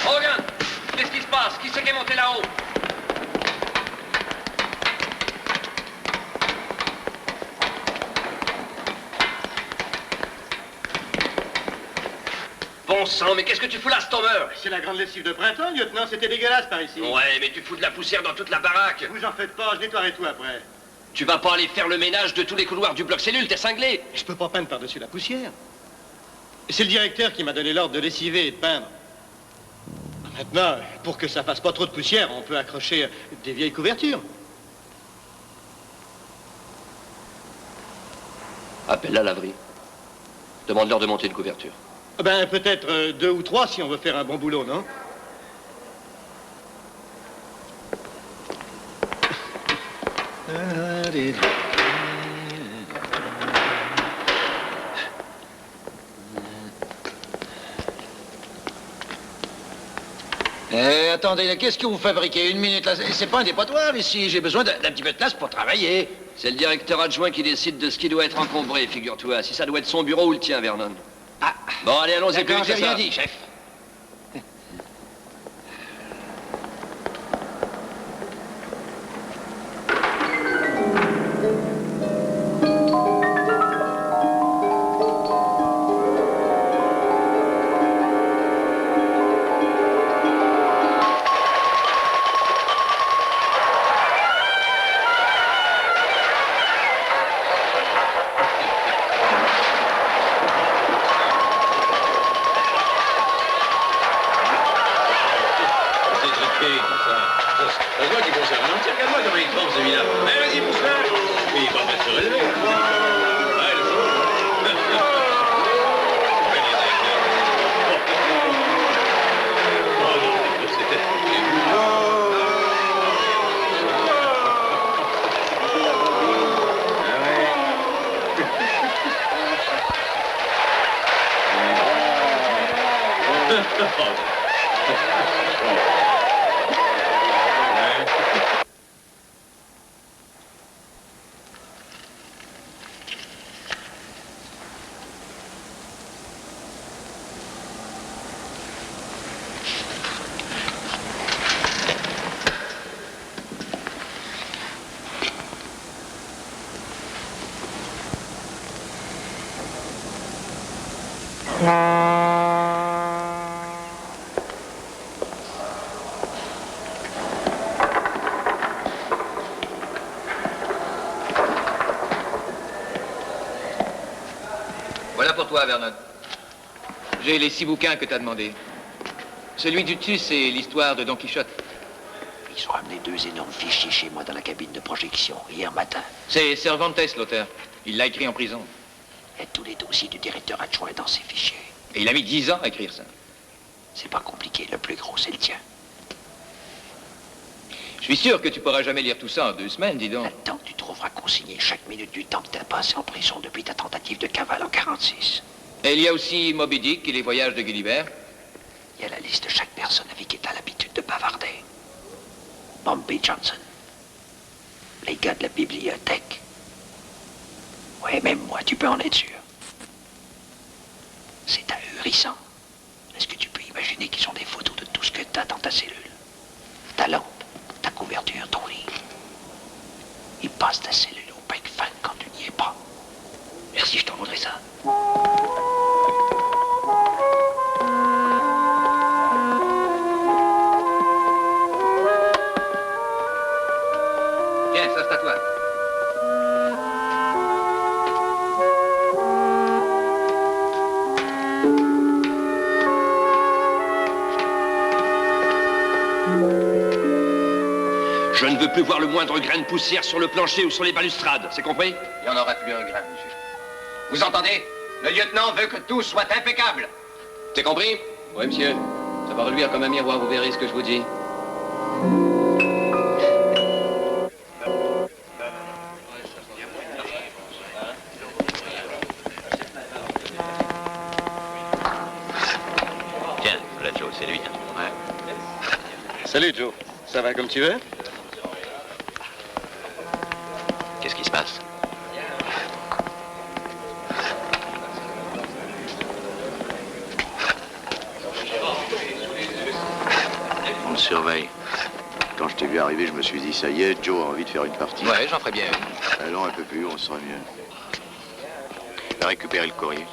Hogan, qu'est-ce qui se passe? Qui c'est qui est monté là-haut? Bon sang, mais qu'est-ce que tu fous là, Stomer? C'est la grande lessive de printemps, lieutenant. C'était dégueulasse par ici. Ouais, mais tu fous de la poussière dans toute la baraque. Vous en faites pas, je nettoierai tout après. Tu vas pas aller faire le ménage de tous les couloirs du bloc cellule, t'es cinglé. Je peux pas peindre par-dessus la poussière. C'est le directeur qui m'a donné l'ordre de lessiver et de peindre. Maintenant, pour que ça fasse pas trop de poussière, on peut accrocher des vieilles couvertures. Appelle la laverie. Demande-leur de monter une couverture. Ben, peut-être 2 ou 3 si on veut faire un bon boulot, non? Eh, attendez, qu'est-ce que vous fabriquez? Une minute, là, c'est pas un dépotoir ici. J'ai besoin d'un petit peu de place pour travailler. C'est le directeur adjoint qui décide de ce qui doit être encombré, figure-toi. Si ça doit être son bureau ou le tien, Vernon. Ah. Bon, allez, allons-y. D'accord, j'ai plus vite que rien ça. dit, chef. commence à ralentir. Regarde-moi comment il tombe, celui-là. Allez, vas-y, pousse-la. Mais il va pas se relever. Ouais, le jour. Voilà pour toi, Vernon. J'ai les 6 bouquins que t'as demandé. Celui du dessus, c'est l'histoire de Don Quichotte. Ils ont ramené 2 énormes fichiers chez moi dans la cabine de projection, hier matin. C'est Cervantes, l'auteur. Il l'a écrit en prison. Il y a tous les dossiers du directeur adjoint dans ces fichiers. Et il a mis 10 ans à écrire ça. C'est pas compliqué, le plus gros, c'est le tien. Je suis sûr que tu pourras jamais lire tout ça en 2 semaines, dis donc. Là-dedans, tu trouveras consigné chaque minute du temps que t'as passé en prison depuis ta tentative de cavale en 46. Et il y a aussi Moby Dick et les voyages de Gulliver. Il y a la liste de chaque personne avec qui t'as l'habitude de bavarder. Bumpy Johnson. Les gars de la bibliothèque. Ouais, même moi, tu peux en être sûr. C'est ahurissant. Est-ce que tu peux imaginer qu'ils ont des photos de tout ce que t'as dans ta cellule? Ta lampe, ta couverture, ton lit. Ils passent ta cellule au peigne fin quand tu n'y es pas. Merci, je t'en voudrais ça. Tiens, ça c'est à toi. Je ne veux plus voir le moindre grain de poussière sur le plancher ou sur les balustrades, c'est compris? Il n'y en aura plus un grain, monsieur. Vous entendez? Le lieutenant veut que tout soit impeccable. C'est compris? Oui, monsieur. Ça va reluire comme un miroir, vous verrez ce que je vous dis. Tiens, voilà Joe, c'est lui. Ouais. Salut, Joe. Ça va comme tu veux? Qu'est-ce qui se passe? On le surveille. Quand je t'ai vu arriver, je me suis dit, ça y est, Joe a envie de faire une partie. Ouais, j'en ferai bien une. Allons un peu plus haut, on sera mieux. Je vais récupérer le courrier.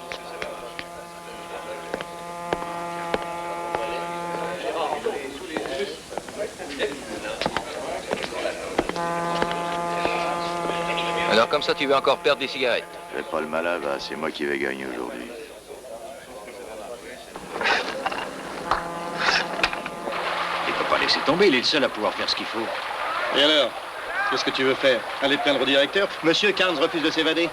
Alors comme ça, tu veux encore perdre des cigarettes? J'ai pas le malin, bah, c'est moi qui vais gagner aujourd'hui. Il peut pas laisser tomber, il est le seul à pouvoir faire ce qu'il faut. Et alors? Qu'est-ce que tu veux faire? Aller te plaindre au directeur? Monsieur Carnes refuse de s'évader.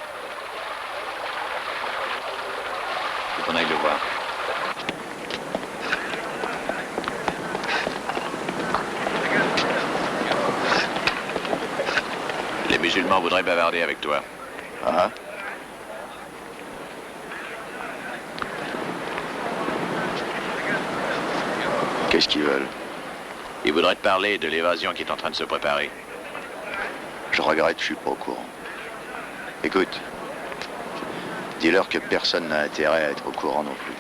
Faut qu'on aille le voir. Les musulmans voudraient bavarder avec toi. Ah? Qu'est-ce qu'ils veulent? Ils voudraient te parler de l'évasion qui est en train de se préparer. Je regrette, je suis pas au courant. Écoute, dis-leur que personne n'a intérêt à être au courant non plus.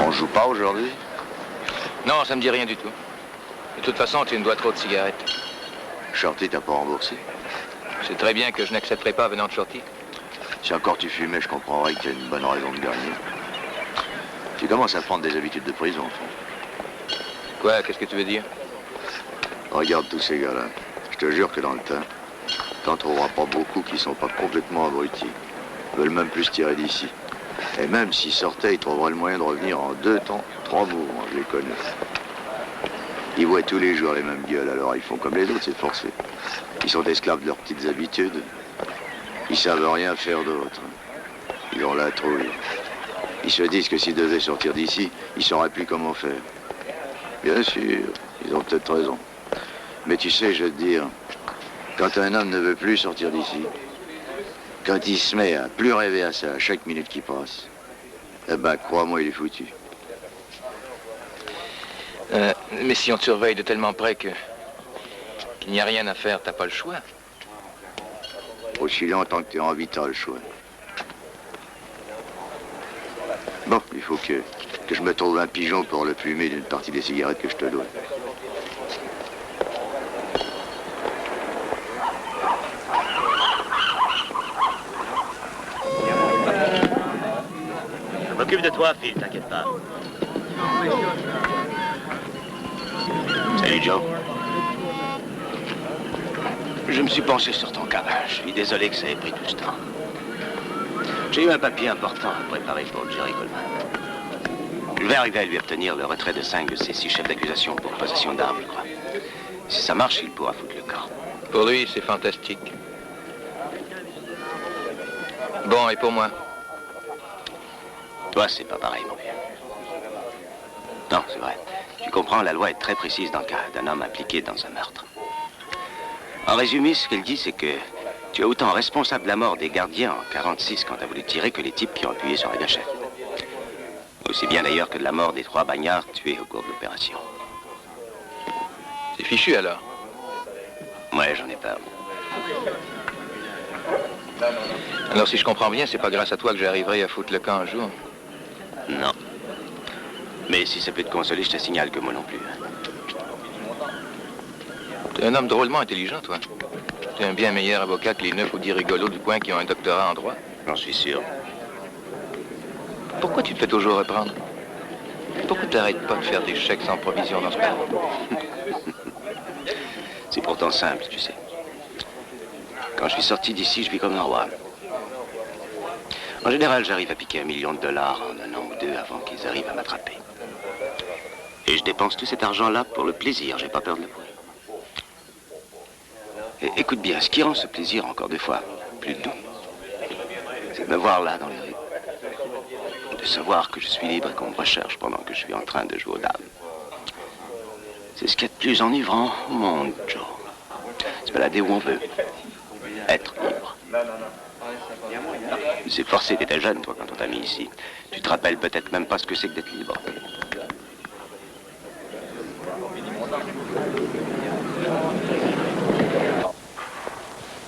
On joue pas aujourd'hui? Non, ça me dit rien du tout. De toute façon, tu me dois trop de cigarettes. Shorty, t'as pas remboursé? C'est très bien que je n'accepterai pas venant de Shorty. Si encore tu fumais, je comprendrais que t'as une bonne raison de gagner. Tu commences à prendre des habitudes de prison, enfin. Quoi? Qu'est-ce que tu veux dire? Regarde tous ces gars-là. Je te jure que dans le tas, t'en trouveras pas beaucoup qui sont pas complètement abrutis. Ils veulent même plus tirer d'ici. Et même s'il sortait, il trouverait le moyen de revenir en 2 temps, 3 mouvements, je les connais. Ils voient tous les jours les mêmes gueules, alors ils font comme les autres, c'est forcé. Ils sont esclaves de leurs petites habitudes. Ils savent rien faire d'autre. Ils ont la trouille. Ils se disent que s'ils devaient sortir d'ici, ils sauraient plus comment faire. Bien sûr, ils ont peut-être raison. Mais tu sais, je veux te dire, quand un homme ne veut plus sortir d'ici, quand il se met à plus rêver à ça à chaque minute qui passe, eh ben, crois-moi, il est foutu. Mais si on te surveille de tellement près qu'il n'y a rien à faire, t'as pas le choix. Aussi longtemps que t'es en vie, t'as le choix. Bon, il faut que je me trouve un pigeon pour le plumer d'une partie des cigarettes que je te dois. Je m'occupe de toi, Phil, t'inquiète pas. Salut, Joe. Je me suis penché sur ton cas. Je suis désolé que ça ait pris tout ce temps. J'ai eu un papier important à préparer pour Jerry Coleman. Je vais arriver à lui obtenir le retrait de 5 de ses 6 chefs d'accusation pour possession d'armes, je crois. Si ça marche, il pourra foutre le camp. Pour lui, c'est fantastique. Bon, et pour moi? Toi, c'est pas pareil, mon vieux. Non, c'est vrai. Tu comprends, la loi est très précise dans le cas d'un homme impliqué dans un meurtre. En résumé, ce qu'elle dit, c'est que tu es autant responsable de la mort des gardiens en 46 quand t'as voulu tirer que les types qui ont appuyé sur la gâchette. Aussi bien d'ailleurs que de la mort des 3 bagnards tués au cours de l'opération. C'est fichu alors? Ouais, j'en ai peur. Alors si je comprends bien, c'est pas grâce à toi que j'arriverai à foutre le camp un jour? Non. Mais si ça peut te consoler, je te signale que moi non plus. T'es un homme drôlement intelligent, toi. T'es un bien meilleur avocat que les 9 ou 10 rigolos du coin qui ont un doctorat en droit. J'en suis sûr. Pourquoi tu te fais toujours reprendre? Pourquoi t'arrêtes pas de faire des chèques sans provision dans ce pays? C'est pourtant simple, tu sais. Quand je suis sorti d'ici, je vis comme un roi. En général, j'arrive à piquer $1 million en 1 an ou 2 avant qu'ils arrivent à m'attraper. Et je dépense tout cet argent-là pour le plaisir, j'ai pas peur de l'avouer. Et écoute bien, ce qui rend ce plaisir encore 2 fois plus doux, c'est de me voir là dans les rues. De savoir que je suis libre et qu'on me recherche pendant que je suis en train de jouer aux dames. C'est ce qu'il y a de plus enivrant au monde, Joe. Se balader où on veut. Être libre. C'est forcé, t'étais jeune, toi, quand on t'a mis ici. Tu te rappelles peut-être même pas ce que c'est que d'être libre.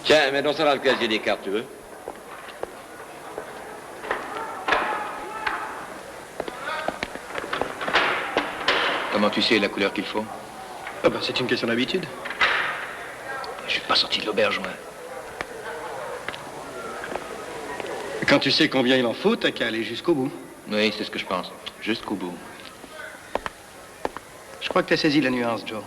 Tiens, mets-donc ça dans le casier des cartes, tu veux? Comment tu sais la couleur qu'il faut? Ah ben, c'est une question d'habitude. Je suis pas sorti de l'auberge, moi. Quand tu sais combien il en faut, t'as qu'à aller jusqu'au bout. Oui, c'est ce que je pense. Jusqu'au bout. Je crois que t'as saisi la nuance, Joe.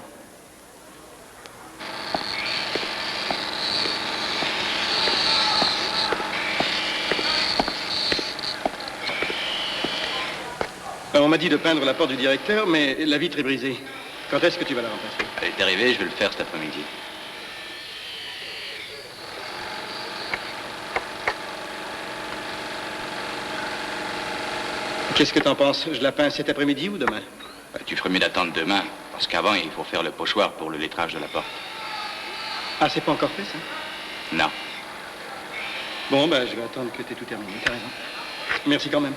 On m'a dit de peindre la porte du directeur, mais la vitre est brisée. Quand est-ce que tu vas la remplacer? Elle est arrivée, je vais le faire cet après-midi. Qu'est-ce que t'en penses? Je la peins cet après-midi ou demain? Tu ferais mieux d'attendre demain, parce qu'avant, il faut faire le pochoir pour le lettrage de la porte. Ah, c'est pas encore fait, ça? Non. Bon, ben, je vais attendre que t'aies tout terminé, t'as raison. Merci quand même.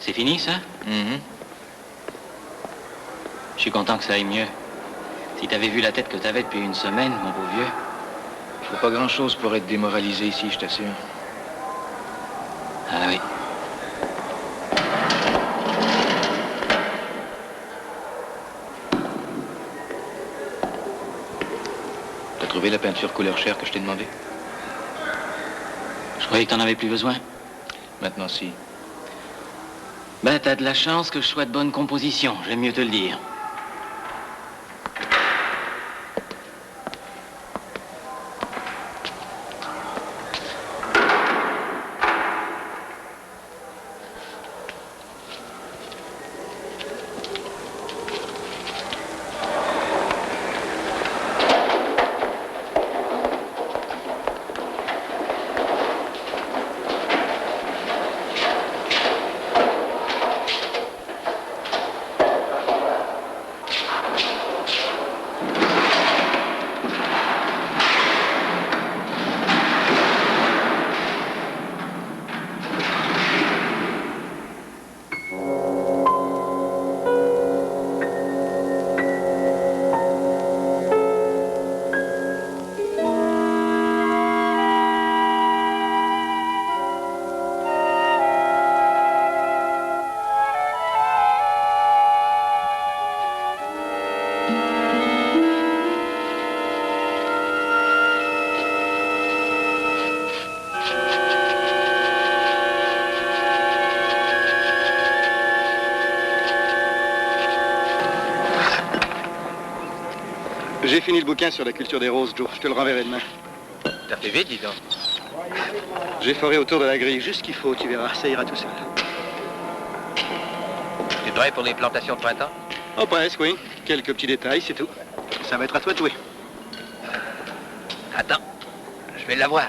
C'est fini, ça? Je suis content que ça aille mieux. Si t'avais vu la tête que t'avais depuis une semaine, mon beau vieux. Faut pas grand-chose pour être démoralisé ici, je t'assure. Ah oui. T'as trouvé la peinture couleur chair que je t'ai demandé? Je croyais que t'en avais plus besoin. Maintenant, si. Ben, t'as de la chance que je sois de bonne composition, j'aime mieux te le dire. J'ai fini le bouquin sur la culture des roses, Joe. Je te le renverrai demain. T'as fait vite, dis donc. J'ai foré autour de la grille, juste ce qu'il faut, tu verras, ça ira tout seul. T'es prêt pour les plantations de printemps? Oh, presque, oui. Quelques petits détails, c'est tout. Ça va être à toi de jouer. Attends, je vais l'avoir.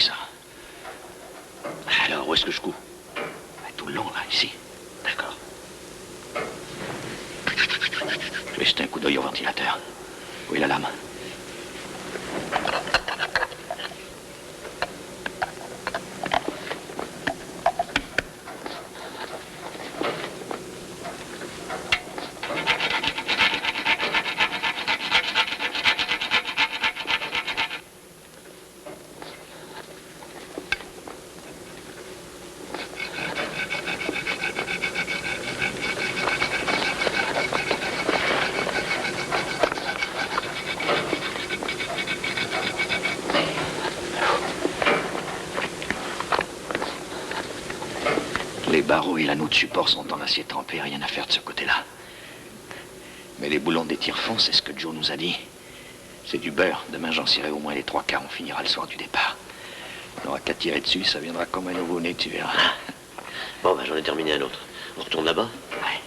que ça. Alors, où est-ce que je couds? Tout le long, là, ici. D'accord. Je vais jeter un coup d'œil au ventilateur. Où est la lame? Les barreaux et l'anneau de support sont en acier trempé, rien à faire de ce côté-là. Mais les boulons des tire-fonds, c'est ce que Joe nous a dit. C'est du beurre. Demain, j'en cirerai au moins les 3/4. On finira le soir du départ. On n'aura qu'à tirer dessus, ça viendra comme un nouveau-né, tu verras. Bon, ben j'en ai terminé un autre. On retourne là-bas? Ouais.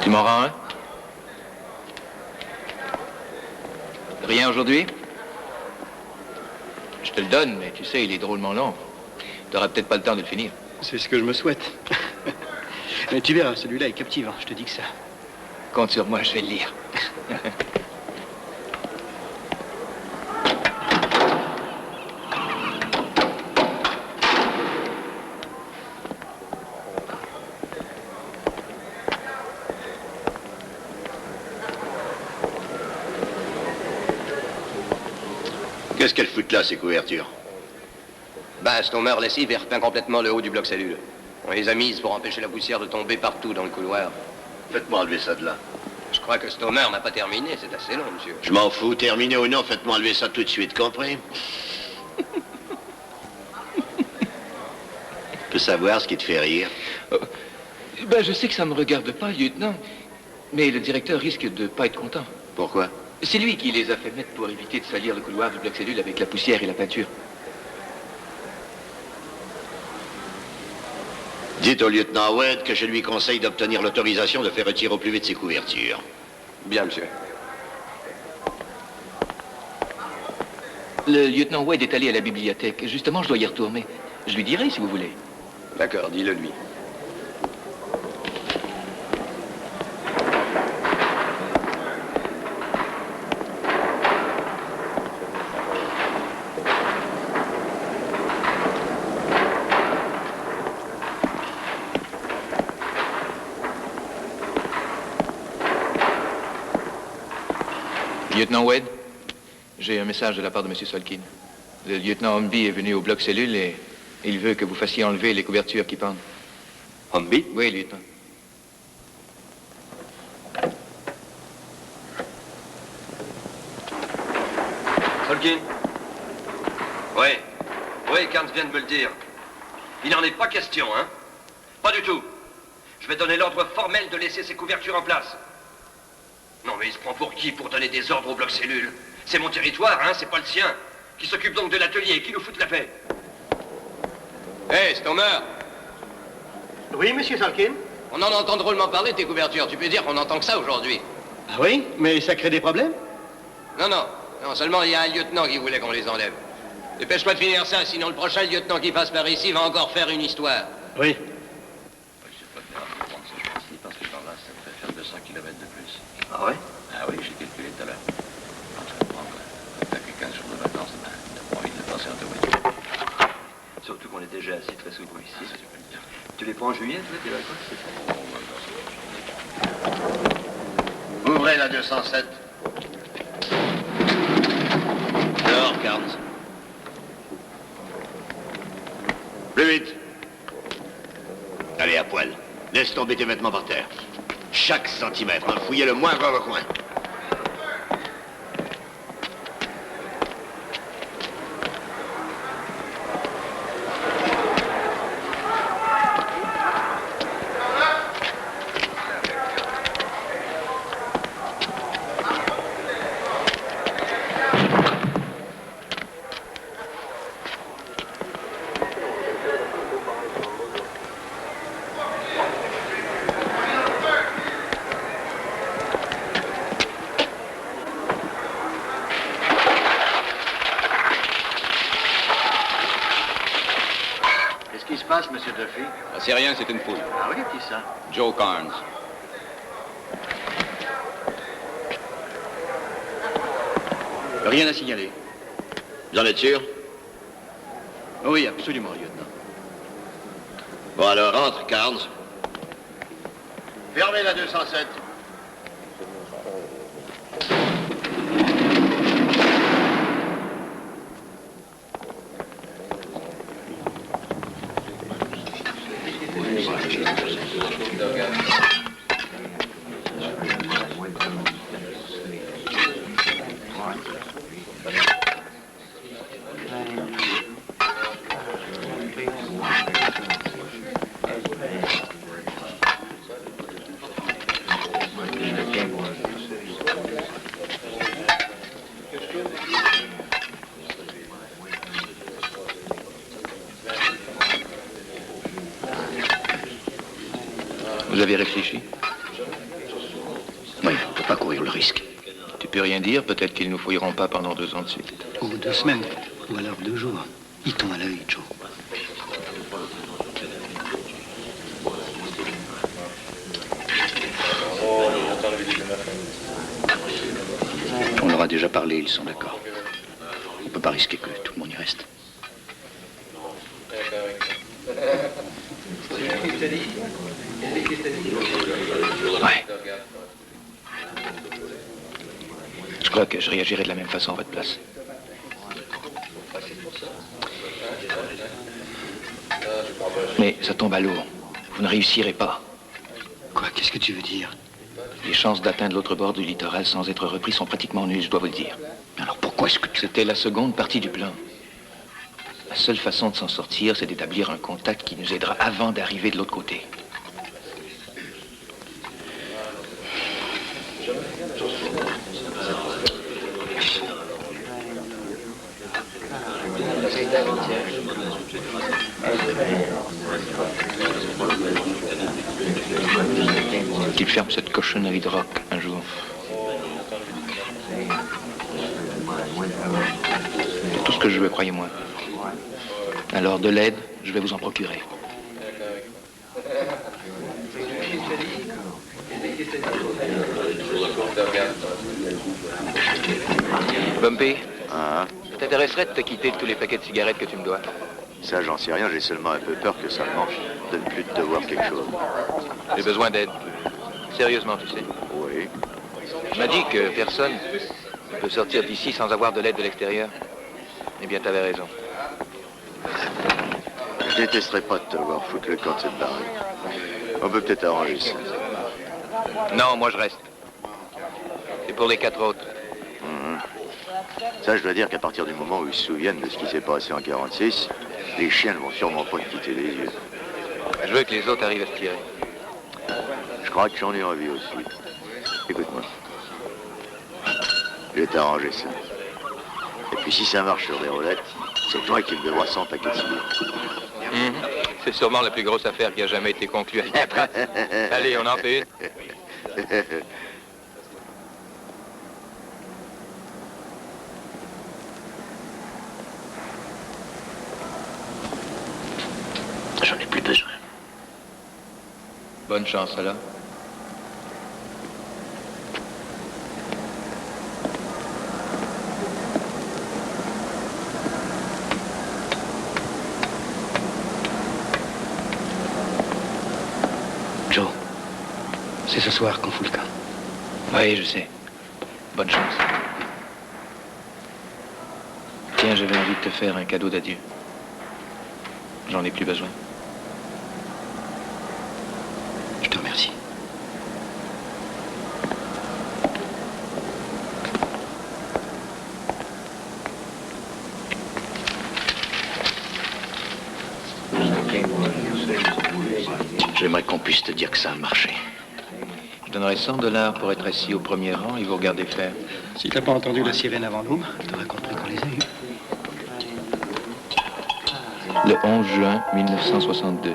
Tu m'en rends un? Rien aujourd'hui? Je te le donne, mais tu sais, il est drôlement long. T'auras peut-être pas le temps de le finir. C'est ce que je me souhaite. Mais tu verras, celui-là est captivant, je te dis que ça. Compte sur moi, je vais le lire. Qu'est-ce qu'elles foutent là, ces couvertures? Ben, Stomer lessive et repeint complètement le haut du bloc cellule. On les a mises pour empêcher la poussière de tomber partout dans le couloir. Faites-moi enlever ça de là. Je crois que Stomer n'a pas terminé, c'est assez long, monsieur. Je m'en fous, terminé ou non, faites-moi enlever ça tout de suite, compris? Je peux savoir ce qui te fait rire? Ben, je sais que ça me regarde pas, lieutenant. Mais le directeur risque de pas être content. Pourquoi? C'est lui qui les a fait mettre pour éviter de salir le couloir du bloc cellule avec la poussière et la peinture. Dites au lieutenant Wade que je lui conseille d'obtenir l'autorisation de faire retirer au plus vite ses couvertures. Bien, monsieur. Le lieutenant Wade est allé à la bibliothèque. Justement, je dois y retourner. Je lui dirai si vous voulez. D'accord, dis-le lui. Lieutenant Wade, j'ai un message de la part de M. Solkin. Le lieutenant Humby est venu au bloc cellule et il veut que vous fassiez enlever les couvertures qui pendent. Humby? Oui, lieutenant. Solkin? Oui. Oui, Carnes vient de me le dire. Il n'en est pas question, hein? Pas du tout. Je vais donner l'ordre formel de laisser ces couvertures en place. Non, mais il se prend pour qui pour donner des ordres au bloc cellule? C'est mon territoire, hein, c'est pas le sien. Qui s'occupe donc de l'atelier et qui nous fout la paix? Hé, Stomer! Oui, monsieur Salkin? On en entend drôlement parler, tes couvertures. Tu peux dire qu'on entend que ça aujourd'hui. Ah oui? Mais ça crée des problèmes? Non, non. Non, seulement il y a un lieutenant qui voulait qu'on les enlève. Dépêche-toi de finir ça, sinon le prochain lieutenant qui passe par ici va encore faire une histoire. Oui. Parce que par là, ça me fait faire 200 km de plus. Ah ouais? Ah oui, j'ai calculé tout à l'heure. Quand tu vas prendre que 15 jours de vacances, ben, t'as pas envie de le passer en ta voiture. Surtout qu'on est déjà assis très souvent ici. Tu les prends en juillet, toi, tes vacances? Ouvrez la 207. Dehors, Carnes. Plus vite. Allez, à poil. Laisse tomber tes vêtements par terre. Chaque centimètre, hein, fouillez le moindre recoin. Qu'est-ce qui se passe, monsieur Duffy? C'est rien, c'est une foule. Ah oui, qui ça? Joe Carnes. Rien à signaler. Vous en êtes sûr? Oui, absolument, lieutenant. Bon, alors, rentre, Carnes. Fermez la 207. Vous avez réfléchi? Oui, on ne peut pas courir le risque. Tu peux rien dire? Peut-être qu'ils ne nous fouilleront pas pendant 2 ans de suite. Ou 2 semaines, ou alors 2 jours. Ils tombent à l'œil, Joe. On leur a déjà parlé, ils sont d'accord. On ne peut pas risquer que tout le monde y reste. Ouais. Je crois que je réagirais de la même façon à votre place. Mais ça tombe à l'eau. Vous ne réussirez pas. Quoi? Qu'est-ce que tu veux dire? Les chances d'atteindre l'autre bord du littoral sans être repris sont pratiquement nulles, je dois vous le dire. Alors pourquoi est-ce que tu... C'était la seconde partie du plan. La seule façon de s'en sortir, c'est d'établir un contact qui nous aidera avant d'arriver de l'autre côté. Qu'il ferme cette cochonnerie de rock un jour. C'est tout ce que je veux, croyez-moi. Alors, de l'aide, je vais vous en procurer. Bumpy, t'intéresserait de te quitter de tous les paquets de cigarettes que tu me dois? Ça, j'en sais rien, j'ai seulement un peu peur que ça me manque de ne plus te devoir quelque chose. J'ai besoin d'aide. Sérieusement, tu sais. Oui. Tu m'as dit que personne ne peut sortir d'ici sans avoir de l'aide de l'extérieur. Eh bien, t'avais raison. Je détesterais pas de te voir foutre le camp de cette baraque. On peut peut-être arranger ça. Non, moi je reste. C'est pour les 4 autres. Ça, je dois dire qu'à partir du moment où ils se souviennent de ce qui s'est passé en 46, les chiens ne vont sûrement pas te quitter les yeux. Je veux que les autres arrivent à se tirer. Je crois que j'en ai envie aussi. Écoute-moi. Je vais t'arranger ça. Et puis si ça marche sur des roulettes, c'est toi qui me devras 100 paquets de cigarettes. C'est sûrement la plus grosse affaire qui a jamais été conclue à Alcatraz. Allez, on en fait une. J'en ai plus besoin. Bonne chance, alors. Joe, c'est ce soir qu'on fout le camp. Oui, je sais. Bonne chance. Tiens, j'avais envie de te faire un cadeau d'adieu. J'en ai plus besoin. Je te remercie. J'aimerais qu'on puisse te dire que ça a marché. Je donnerais $100 pour être assis au premier rang et vous regarder faire. Si t'as pas entendu la sirène avant l'aube, t'aurais compris qu'on les a eus. Le 11 juin 1962.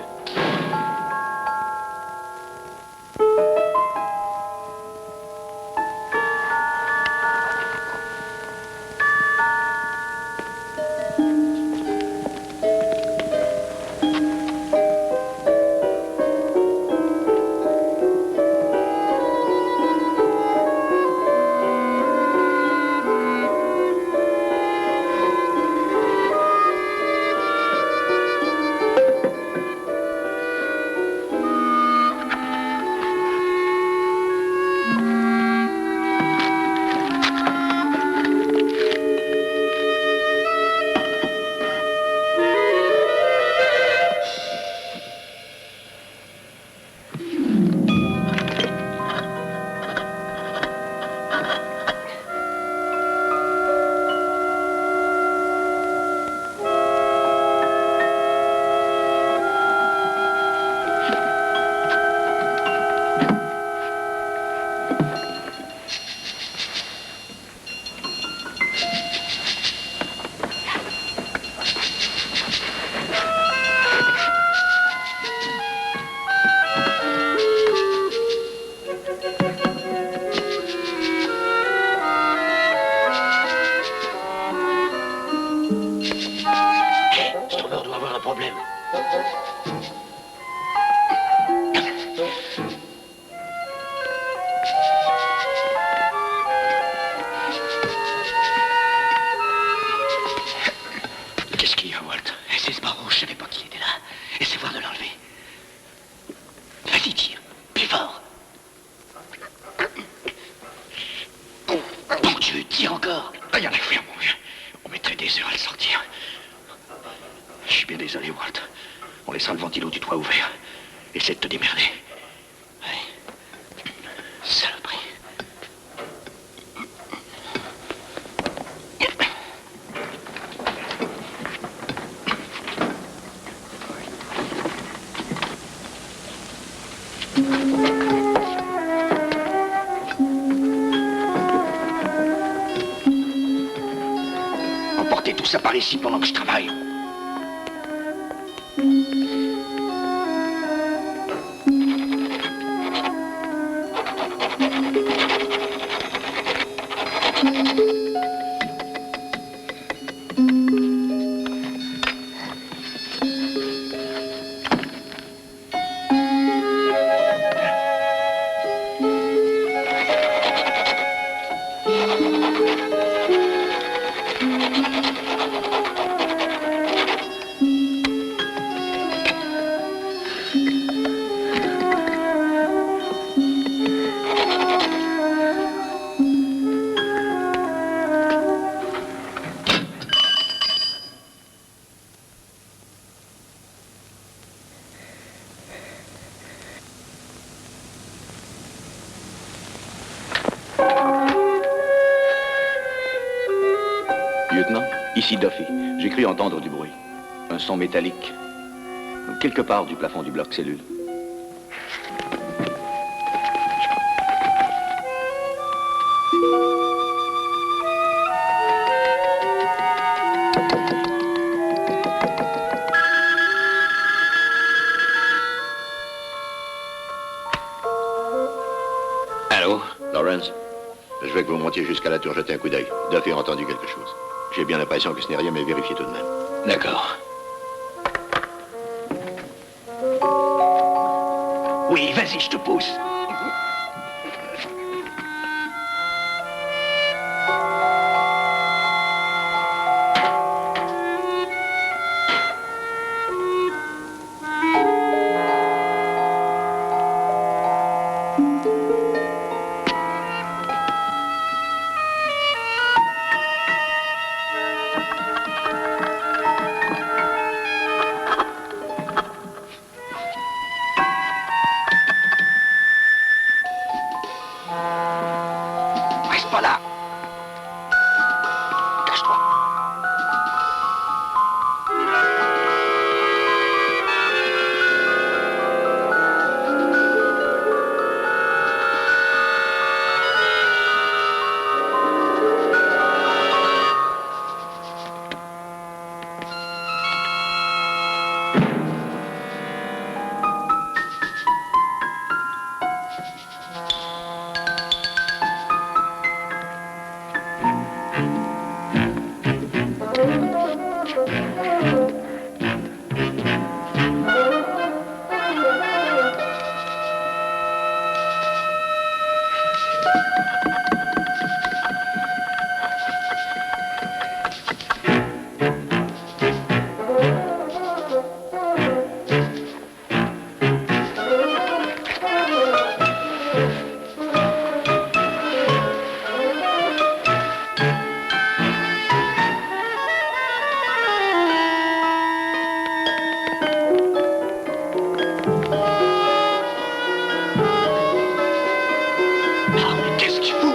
Emportez tout ça par ici pendant que je travaille. Lieutenant, ici Duffy. J'ai cru entendre du bruit. Un son métallique. Quelque part du plafond du bloc cellule. Je veux que vous montiez jusqu'à la tour jeter un coup d'œil. Duffy a entendu quelque chose. J'ai bien l'impression que ce n'est rien, mais vérifiez tout de même. D'accord. Oui, vas-y, je te pousse. Reste pas là. Cache-toi. Qu'est-ce qu'il fout?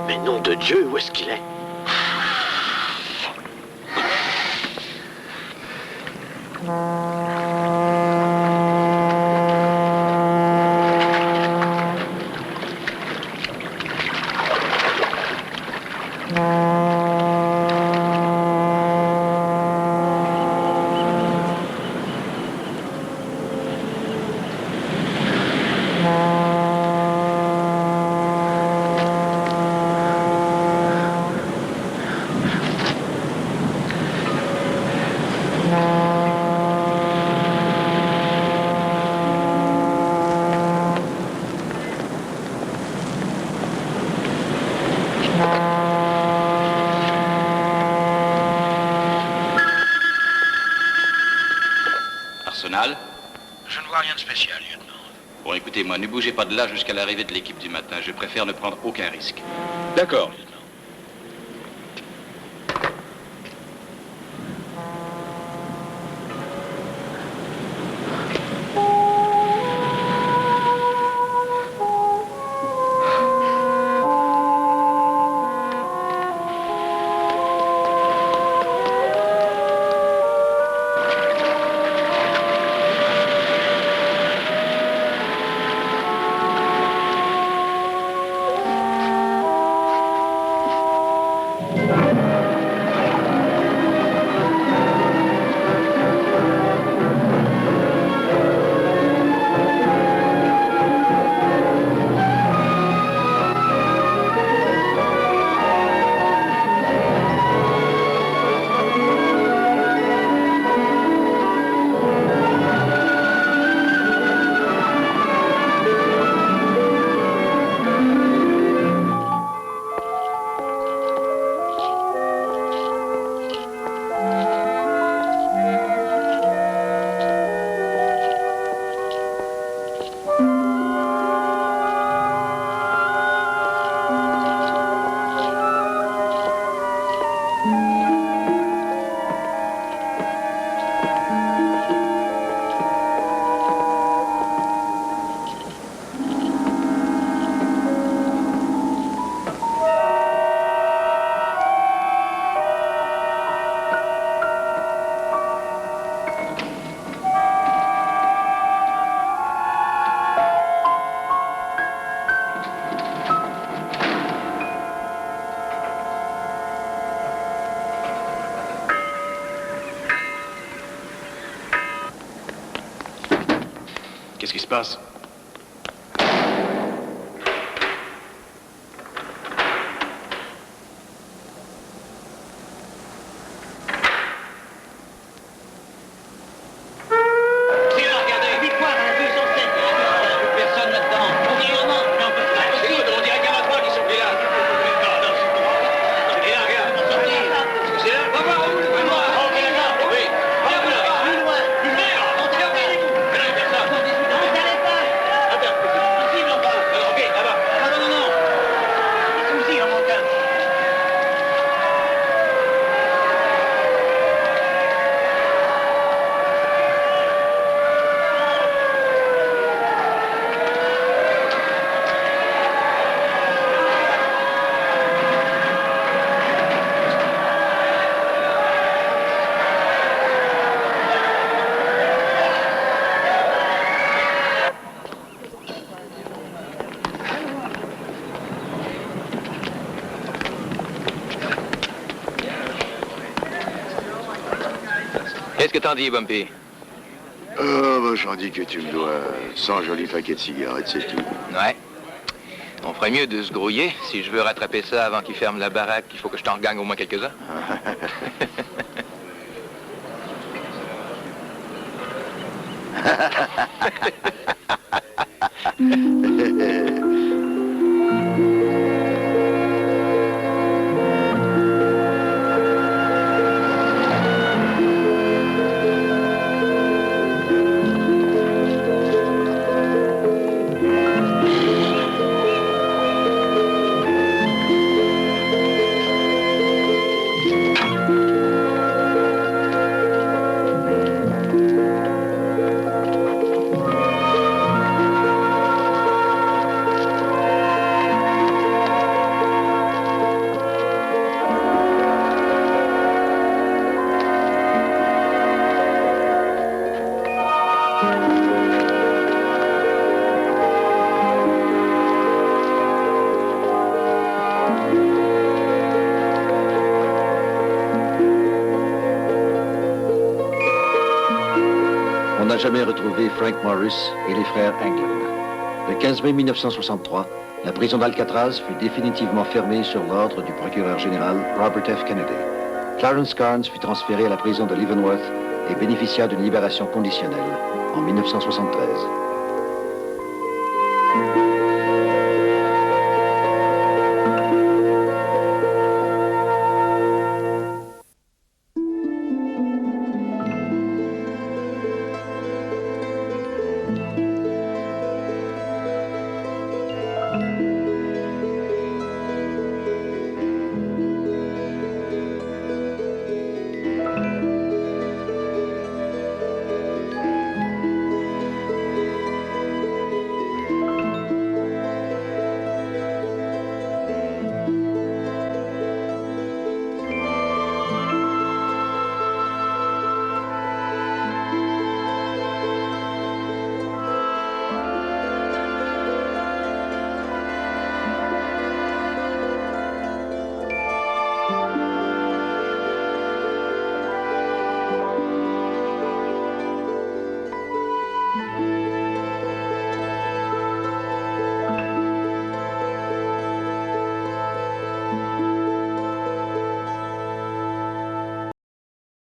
Mais nom de Dieu, où est-ce qu'il est? rien de spécial, lieutenant. Bon, écoutez-moi, ne bougez pas de là jusqu'à l'arrivée de l'équipe du matin. Je préfère ne prendre aucun risque. D'accord, lieutenant. Qu'est-ce qui se passe? Qu'est-ce que t'en dis, Bumpy? J'en dis que tu me dois 100 jolis paquets de cigarettes, c'est tout. Ouais. On ferait mieux de se grouiller. Si je veux rattraper ça avant qu'il ferme la baraque, il faut que je t'en gagne au moins quelques-uns. On n'a jamais retrouvé Frank Morris et les frères Anglin. Le 15 mai 1963, la prison d'Alcatraz fut définitivement fermée sur l'ordre du procureur général Robert F. Kennedy. Clarence Carnes fut transféré à la prison de Leavenworth et bénéficia d'une libération conditionnelle en 1973.